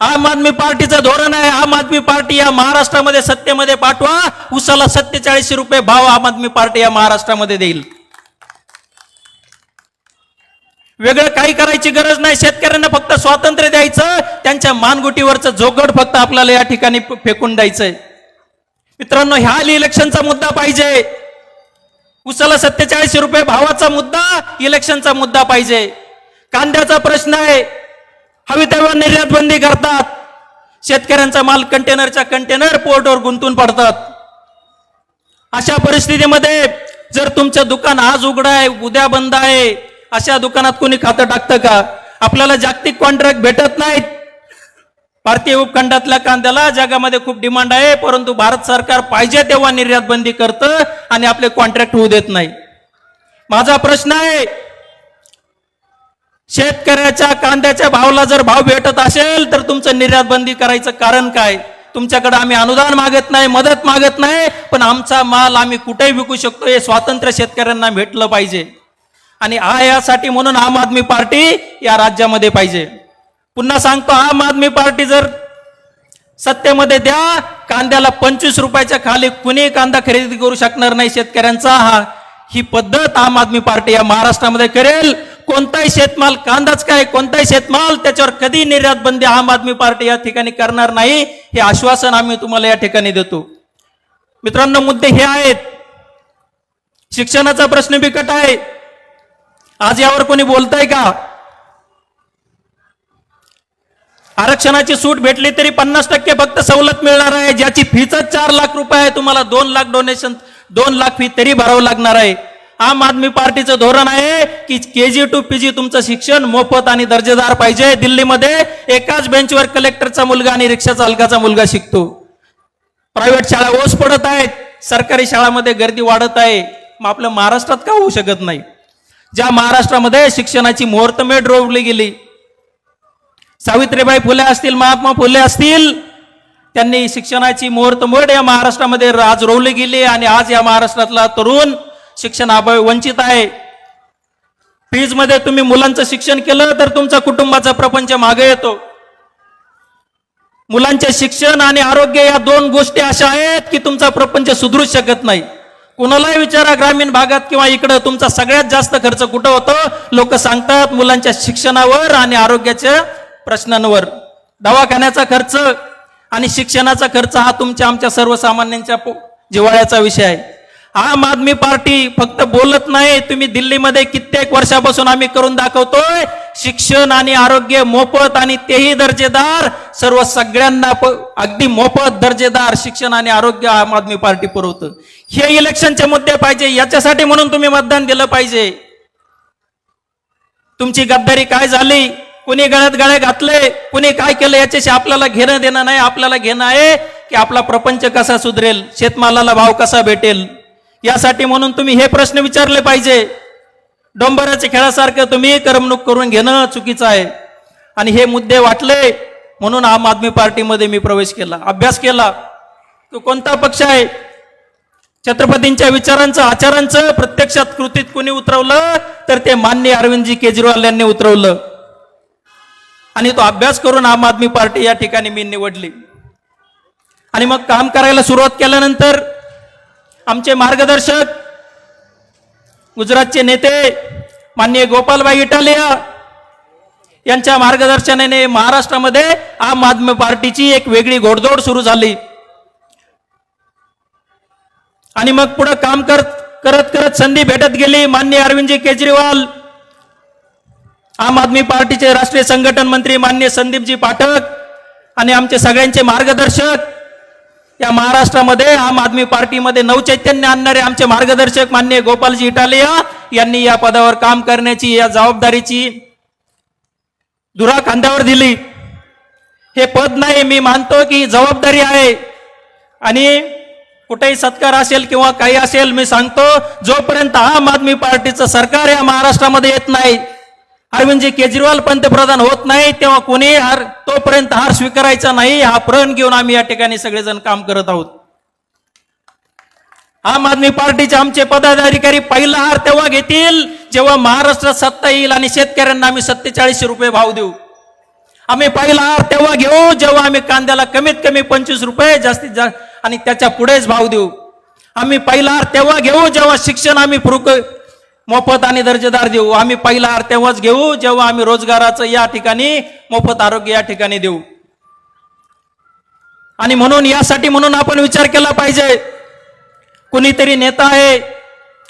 आम आदमी पार्टीचं धोरण आहे, आम आदमी पार्टी या महाराष्ट्रामध्ये सत्तेमध्ये पाठवा, उसाला 47 रुपये भाव आम आदमी पार्टी या महाराष्ट्रामध्ये देईल. वेगळं काही करायची गरज नाही. शेतकऱ्यांना फक्त स्वातंत्र्य द्यायचं, त्यांच्या मानगुटीवरचं जोगड फक्त आपल्याला या ठिकाणी फेकून द्यायचंय. मित्रांनो, ह्या इलेक्शनचा मुद्दा पाहिजे. उसाला 47 रुपये भावाचा मुद्दा इलेक्शनचा मुद्दा पाहिजे. कांद्याचा प्रश्न आहे, हवी तेव्हा निर्यात बंदी करतात. शेतकऱ्यांचा माल कंटेनरच्या कंटेनर पोर्टवर गुंतून पडतात. अशा परिस्थितीमध्ये जर तुमचं दुकान आज उघड आहे, उद्या बंद आहे, अशा दुकानात कोणी खातं टाकतं का? आपल्याला जागतिक कॉन्ट्रॅक्ट भेटत नाहीत. भारतीय उपखंडातल्या कांद्याला जगामध्ये खूप डिमांड आहे, परंतु भारत सरकार पाहिजे तेव्हा निर्यात बंदी करतं आणि आपले कॉन्ट्रॅक्ट होऊ देत नाही. माझा प्रश्न आहे, शेतकऱ्याच्या कांद्याच्या भावाला जर भाव भेटत असेल तर तुमचं निर्यात बंदी करायचं कारण काय? तुमच्याकडे आम्ही अनुदान मागत नाही, मदत मागत नाही, पण आमचा माल आम्ही कुठेही विकू शकतो हे स्वातंत्र्य शेतकऱ्यांना भेटलं पाहिजे. आणि यासाठी म्हणून आम आदमी पार्टी या राज्यामध्ये पाहिजे. पुन्हा सांगतो, आम आदमी पार्टी जर सत्तेमध्ये द्या, कांद्याला 25 रुपयाच्या खाली कुणी कांदा खरेदी करू शकणार नाही शेतकऱ्यांचा. ही पद्धत आम आदमी पार्टी या महाराष्ट्रामध्ये करेल. कोणताही शेतमाल, कांदाच काय, कोणताही शेतमाल त्याच्यावर कधी निर्यात बंदी आम आदमी पार्टी या ठिकाणी करणार नाही, हे आश्वासन आम्ही तुम्हाला या ठिकाणी देतो. मित्रांनो, मुद्दे हे आहेत. शिक्षणाचा प्रश्न बिकट आहे. आज यावर कोणी बोलतंय का? आरक्षणाची सूट भेटली तरी 50% फक्त सवलत मिळणार आहे, ज्याची फीच 4 लाख रुपये आहे. तुम्हाला 2 लाख डोनेशन, 2 लाख फी तरी भरावं लागणार आहे. आम आदमी पार्टीचं धोरण आहे की KG to PG तुमचं शिक्षण मोफत आणि दर्जेदार पाहिजे. दिल्लीमध्ये एकाच बेंचवर कलेक्टरचा मुलगा आणि रिक्षा चालकाचा मुलगा शिकतो. प्रायव्हेट शाळा ओस पडत आहेत, सरकारी शाळामध्ये गर्दी वाढत आहे. मग आपल्या महाराष्ट्रात का होऊ शकत नाही? ज्या महाराष्ट्रामध्ये शिक्षणाची मुहूर्तमेढ रोवली गेली, सावित्रीबाई फुले असतील, महात्मा फुले असतील, त्यांनी शिक्षणाची मुहूर्तमेढ या महाराष्ट्रामध्ये आज रोवली गेली. आणि आज या महाराष्ट्रातला तरुण शिक्षणाअभावी वंचित आहे. फीज मध्ये तुम्ही मुलांचं शिक्षण केलं तर तुमचा कुटुंबाचा प्रपंच मागे येतो. मुलांचे शिक्षण आणि आरोग्य या 2 गोष्टी अशा आहेत की तुमचा प्रपंच सुधरूच शकत नाही. कुणालाही विचारा, ग्रामीण भागात किंवा इकडं तुमचा सगळ्यात जास्त खर्च कुठं होतो? लोक सांगतात मुलांच्या शिक्षणावर आणि आरोग्याच्या प्रश्नांवर. दवाखान्याचा खर्च आणि शिक्षणाचा खर्च हा तुमच्या आमच्या सर्वसामान्यांच्या जिव्हाळ्याचा विषय आहे. आम आदमी पार्टी फक्त बोलत नाही, तुम्ही दिल्लीमध्ये कित्येक वर्षापासून आम्ही करून दाखवतोय. शिक्षण आणि आरोग्य मोफत आणि तेही दर्जेदार, सर्व सगळ्यांना अगदी मोफत दर्जेदार शिक्षण आणि आरोग्य आम आदमी पार्टी पुरवतं. हे इलेक्शनचे मुद्दे पाहिजे. याच्यासाठी म्हणून तुम्ही मतदान दिलं पाहिजे. तुमची गद्दारी काय झाली, कुणी गळ्यात गळे घातले, कुणी काय केलं, याच्याशी आपल्याला घेणं देणं नाही. आपल्याला घेणं आहे की आपला प्रपंच कसा सुधरेल, शेतमालाला भाव कसा भेटेल. यासाठी म्हणून तुम्ही हे प्रश्न विचारले पाहिजे. डोंबराच्या खेळासारखं तुम्ही करमणूक करून घेणं चुकीचं आहे. आणि हे मुद्दे वाटले म्हणून आम आदमी पार्टीमध्ये मी प्रवेश केला, अभ्यास केला. तो कोणता पक्ष आहे? छत्रपतींच्या विचारांचं, आचारांचं प्रत्यक्षात कृतीत कोणी उतरवलं तर ते माननीय अरविंदजी केजरीवाल यांनी उतरवलं. आणि तो अभ्यास करून आम आदमी पार्टी या ठिकाणी मी निवडली. आणि मग काम करायला सुरुवात केल्यानंतर आमचे मार्गदर्शक, गुजरातचे नेते माननीय गोपालभाई इटालिया यांच्या मार्गदर्शनाने महाराष्ट्रामध्ये आम आदमी पार्टीची एक वेगळी घोडदौड सुरू झाली. आणि मग पुढे काम करत करत संधी भेटत गेली. माननीय अरविंदजी केजरीवाल, आम आदमी पार्टीचे राष्ट्रीय संघटन मंत्री माननीय संदीपजी पाठक आणि आमचे सगळ्यांचे मार्गदर्शक, या महाराष्ट्रामध्ये आम आदमी पार्टीमध्ये नवचैतन्य आणणारे आमचे मार्गदर्शक माननीय गोपालजी इटालिया यांनी या पदावर काम करण्याची, या जबाबदारीची धुरा खांद्यावर दिली. हे पद नाही, मी मानतो की जबाबदारी आहे. आणि कुठेही सत्कार असेल किंवा काही असेल, मी सांगतो जोपर्यंत आम आदमी पार्टीचं सरकार या महाराष्ट्रामध्ये येत नाही, अरविंदजी केजरीवाल पंतप्रधान होत नाही, तेव्हा कोणी तोपर्यंत हार स्वीकारायचा नाही. हा प्रण घेऊन आम्ही या ठिकाणी सगळेजण काम करत आहोत. आम आदमी पार्टीचे आमचे पदाधिकारी पहिला हार तेव्हा घेतील जेव्हा महाराष्ट्रात सत्ता येईल आणि शेतकऱ्यांना आम्ही 47 रुपये भाव देऊ. आम्ही पहिला हार तेव्हा घेऊ जेव्हा आम्ही कांद्याला कमीत कमी 25 रुपये जास्तीत जास्त आणि त्याच्या पुढेच भाव देऊ. आम्ही पहिला हार तेव्हा घेऊ जेव्हा शिक्षण आम्ही मोफत आणि दर्जेदार देऊ. आम्ही पहिला हार तेव्हाच घेऊ जेव्हा आम्ही रोजगाराचं या ठिकाणी मोफत आरोग्य या ठिकाणी देऊ. आणि म्हणून आपण विचार केला पाहिजे. कुणीतरी नेता आहे,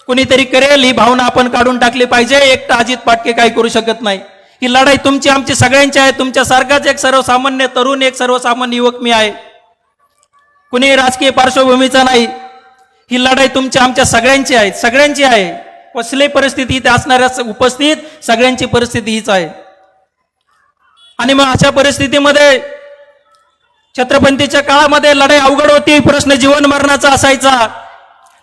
कुणीतरी करेल ही भावना आपण काढून टाकली पाहिजे. एकटा अजित पाटके काही करू शकत नाही. ही लढाई तुमची आमची सगळ्यांची आहे. तुमच्यासारखाच एक सर्वसामान्य तरुण, एक सर्वसामान्य युवक मी आहे. कुणी राजकीय पार्श्वभूमीचा नाही. ही लढाई तुमच्या आमच्या सगळ्यांची आहे, सगळ्यांची आहे. कसली परिस्थिती इथे असणाऱ्या उपस्थित सगळ्यांची परिस्थिती हीच आहे. आणि मग अशा परिस्थितीमध्ये छत्रपतीच्या काळामध्ये लढाई अवघड होती. प्रश्न जीवन मरणाचा असायचा.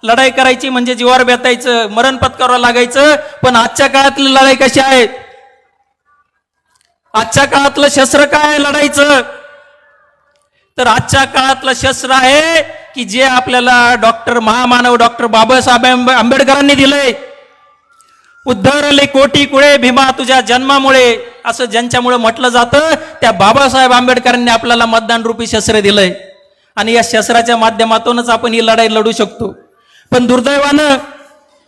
लढाई करायची म्हणजे जीवावर बेतायचं, मरण पत्करावं लागायचं. पण आजच्या काळातली लढाई कशी आहे? आजच्या काळातलं शस्त्र काय आहे लढाईचं? तर आजच्या काळातलं शस्त्र आहे की जे आपल्याला महामानव डॉक्टर बाबासाहेब आंबेडकरांनी दिलंय. उद्धरले कोटी कुळे भीमा तुझ्या जन्मामुळे, असं ज्यांच्यामुळे म्हटलं जातं त्या बाबासाहेब आंबेडकरांनी आपल्याला मतदान रूपी शस्त्र दिलंय. आणि या शस्त्राच्या माध्यमातूनच आपण ही लढाई लढू शकतो. पण दुर्दैवानं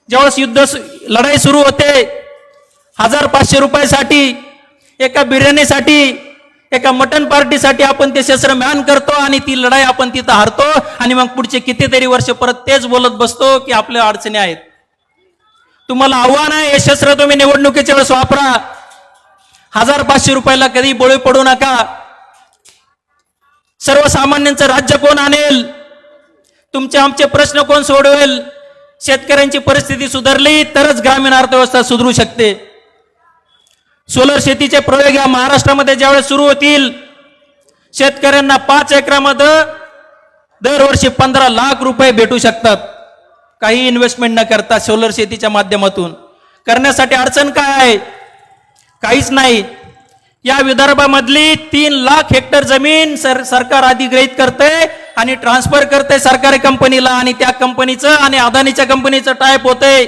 ज्यावेळेस लढाई सुरू होते, 1500 रुपयासाठी, एका बिर्याणीसाठी, एका मटन पार्टीसाठी आपण ते शस्त्र म्यान करतो आणि ती लढाई आपण तिथं हारतो. आणि मग पुढचे कितीतरी वर्ष परत तेच बोलत बसतो की आपल्या अडचणी आहेत. तुम्हाला आव्हान आहे, हे शस्त्र तुम्ही निवडणुकीच्या वेळेस वापरा. 1500 रुपयाला कधी बळी पडू नका. सर्वसामान्यांचं राज्य कोण आणेल? तुमचे आमचे प्रश्न कोण सोडवेल? शेतकऱ्यांची परिस्थिती सुधारली तरच ग्रामीण अर्थव्यवस्था सुधारू शकते. सोलर शेतीचे प्रयोग या महाराष्ट्रामध्ये ज्यावेळेस सुरू होतील, शेतकऱ्यांना 5 एकरामध्ये दरवर्षी 15 लाख रुपये भेटू शकतात. काही इन्व्हेस्टमेंट न करता सोलर शेतीच्या माध्यमातून. करण्यासाठी अडचण काय आहे? काहीच नाही. या विदर्भामधली 3 लाख हेक्टर जमीन सरकार अधिग्रहित करते आणि ट्रान्सफर करते सरकारी कंपनीला. आणि त्या कंपनीचं आणि अदानीच्या कंपनीचं टायप होते.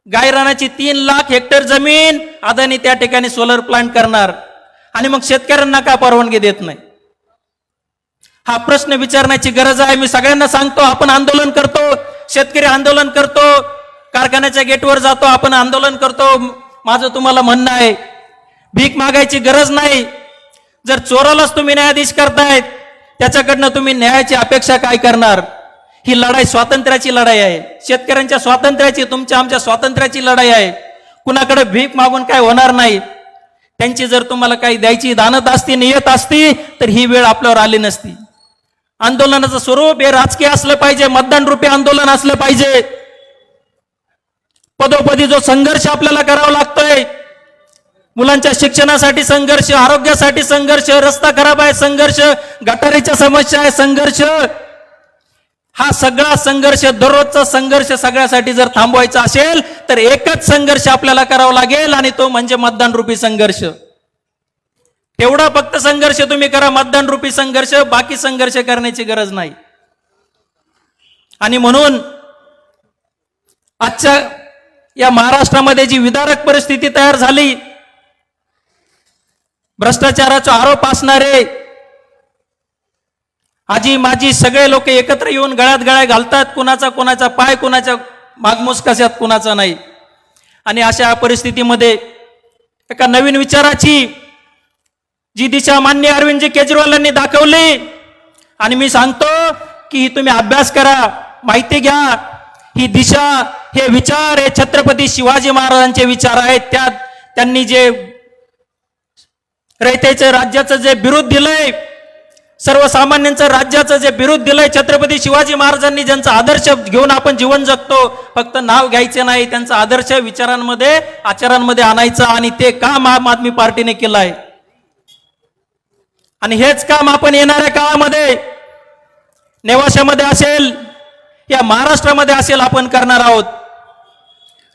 गायरानाची 3 लाख हेक्टर जमीन अदानी त्या ठिकाणी सोलर प्लांट करणार. आणि मग शेतकऱ्यांना का परवानगी देत नाही? हा प्रश्न विचारण्याची गरज आहे. मी सगळ्यांना सांगतो, आपण आंदोलन करतो, शेतकरी आंदोलन करतो, कारखान्याच्या गेटवर जातो, आपण आंदोलन करतो. माझं तुम्हाला म्हणणं आहे, भीक मागायची गरज नाही. जर चोरालाच तुम्ही न्यायाधीश करतायत, त्याच्याकडनं तुम्ही न्यायाची अपेक्षा काय करणार? ही लढाई स्वातंत्र्याची लढाई आहे, शेतकऱ्यांच्या स्वातंत्र्याची, तुमच्या आमच्या स्वातंत्र्याची लढाई आहे. कुणाकडे भीक मागून काय होणार नाही. त्यांची जर तुम्हाला काही द्यायची दानत असती, नियत असती, तर ही वेळ आपल्यावर आली नसती. आंदोलनाचं स्वरूप हे राजकीय असलं पाहिजे, मतदान रूपी आंदोलन असलं पाहिजे. पदोपदी जो संघर्ष आपल्याला करावा लागतोय, मुलांच्या शिक्षणासाठी संघर्ष, आरोग्यासाठी संघर्ष, रस्ता खराब आहे संघर्ष, गटारीच्या समस्या आहे संघर्ष, हा सगळा संघर्ष, दररोजचा संघर्ष सगळ्यासाठी जर थांबवायचा असेल तर एकच संघर्ष आपल्याला करावा लागेल आणि तो म्हणजे मतदान रूपी संघर्ष. तेवढा फक्त संघर्ष तुम्ही करा, मतदान रूपी संघर्ष, बाकी संघर्ष करण्याची गरज नाही. आणि म्हणून आजच्या या महाराष्ट्रामध्ये जी विदारक परिस्थिती तयार झाली, भ्रष्टाचाराचा आरोप असणारे आजी माजी सगळे लोक एकत्र येऊन गळ्यात गळ्या घालतात. कुणाचा पाय, कुणाच्या मागमूस कशात कुणाचा नाही. आणि अशा परिस्थितीमध्ये एका नवीन विचाराची जी दिशा माननीय अरविंदजी केजरीवालांनी दाखवली, आणि मी सांगतो की तुम्ही अभ्यास करा, माहिती घ्या. ही दिशा, हे विचार, हे छत्रपती शिवाजी महाराजांचे विचार आहेत. त्यात त्यांनी जे रयतेचं राज्याचं जे बिरुद दिलंय, सर्वसामान्यांचं राज्याचं जे बिरुद दिलंय, छत्रपती शिवाजी महाराजांनी ज्यांचा आदर्श घेऊन आपण जीवन जगतो, फक्त नाव घ्यायचे नाही, त्यांचा आदर्श विचारांमध्ये, आचारांमध्ये आणायचा. आणि ते काम आम आदमी पार्टीने केलं आहे. आणि हेच काम आपण येणाऱ्या काळामध्ये नेवाशामध्ये असेल, या महाराष्ट्रामध्ये असेल, आपण करणार आहोत.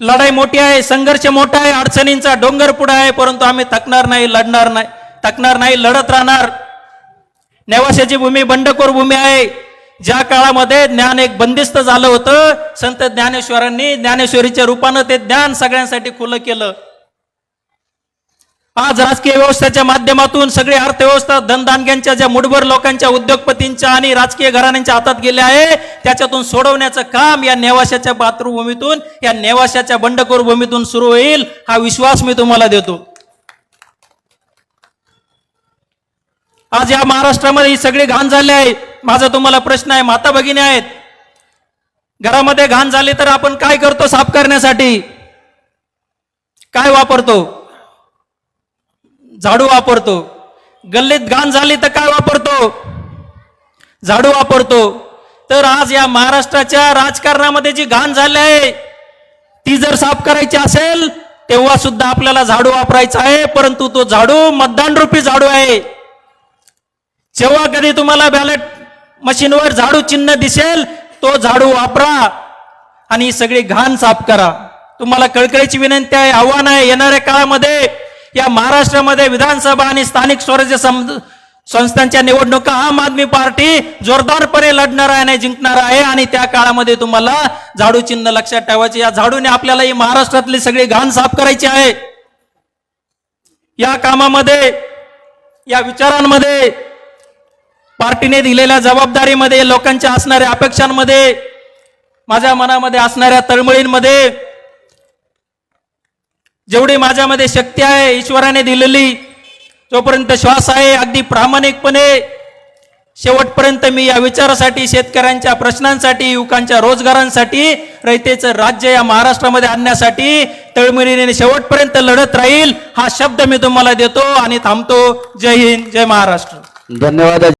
लढाई मोठी आहे, संघर्ष मोठा आहे, अडचणींचा डोंगर पुढे आहे, परंतु आम्ही थकणार नाही, लढत राहणार. नेवाशाची भूमी बंडखोर भूमी आहे. ज्या काळामध्ये ज्ञान एक बंदिस्त झालं होतं, संत ज्ञानेश्वरांनी ज्ञानेश्वरीच्या रूपानं ते ज्ञान सगळ्यांसाठी खुलं केलं. आज राजकीय व्यवस्थेच्या माध्यमातून सगळी अर्थव्यवस्था धनदानग्यांच्या, ज्या मुठभर लोकांच्या, उद्योगपतींच्या आणि राजकीय घराण्यांच्या हातात गेले आहे, त्याच्यातून सोडवण्याचं काम या नेवाशाच्या मातृभूमीतून, या नेवाशाच्या बंडखोर भूमीतून सुरू होईल, हा विश्वास मी तुम्हाला देतो. आज या महाराष्ट्रामध्ये ही सगळी घाण झाली आहे. माझा तुम्हाला प्रश्न आहे, माता भगिनी आहेत, घरामध्ये घाण झाली तर आपण काय करतो साफ करण्यासाठी? काय वापरतो? झाडू वापरतो. गल्लीत घाण झाली तर काय वापरतो? झाडू वापरतो. तर आज या महाराष्ट्राच्या राजकारणामध्ये जी घाण झाली आहे ती जर साफ करायची असेल तेव्हा सुद्धा आपल्याला झाडू वापरायचा आहे, परंतु तो झाडू मतदान रूपी झाडू आहे. जेव्हा कधी तुम्हाला बॅलेट मशीनवर झाडू चिन्ह दिसेल तो झाडू वापरा आणि ही सगळी घाण साफ करा. तुम्हाला कळकळीची विनंती आहे, आव्हान आहे, येणाऱ्या काळामध्ये या महाराष्ट्रामध्ये विधानसभा आणि स्थानिक स्वराज्य संस्थांच्या निवडणुका आम आदमी पार्टी जोरदारपणे लढणार आहे आणि जिंकणार आहे. आणि त्या काळामध्ये तुम्हाला झाडू चिन्ह लक्षात ठेवायचे. या झाडूने आपल्याला ही महाराष्ट्रातली सगळी घाण साफ करायची आहे. या कामामध्ये, या विचारांमध्ये, पार्टीने दिलेल्या जबाबदारीमध्ये, लोकांच्या असणाऱ्या अपेक्षांमध्ये, माझ्या मनामध्ये असणाऱ्या तळमळींमध्ये जेवढी माझ्यामध्ये शक्ती आहे ईश्वराने दिलेली, जोपर्यंत श्वास आहे, अगदी प्रामाणिकपणे शेवटपर्यंत मी या विचारासाठी, शेतकऱ्यांच्या प्रश्नांसाठी, युवकांच्या रोजगारांसाठी, रयतेचं राज्य या महाराष्ट्रामध्ये आणण्यासाठी तळमळीने शेवटपर्यंत लढत राहील, हा शब्द मी तुम्हाला देतो आणि थांबतो. जय हिंद, जय महाराष्ट्र. धन्यवाद.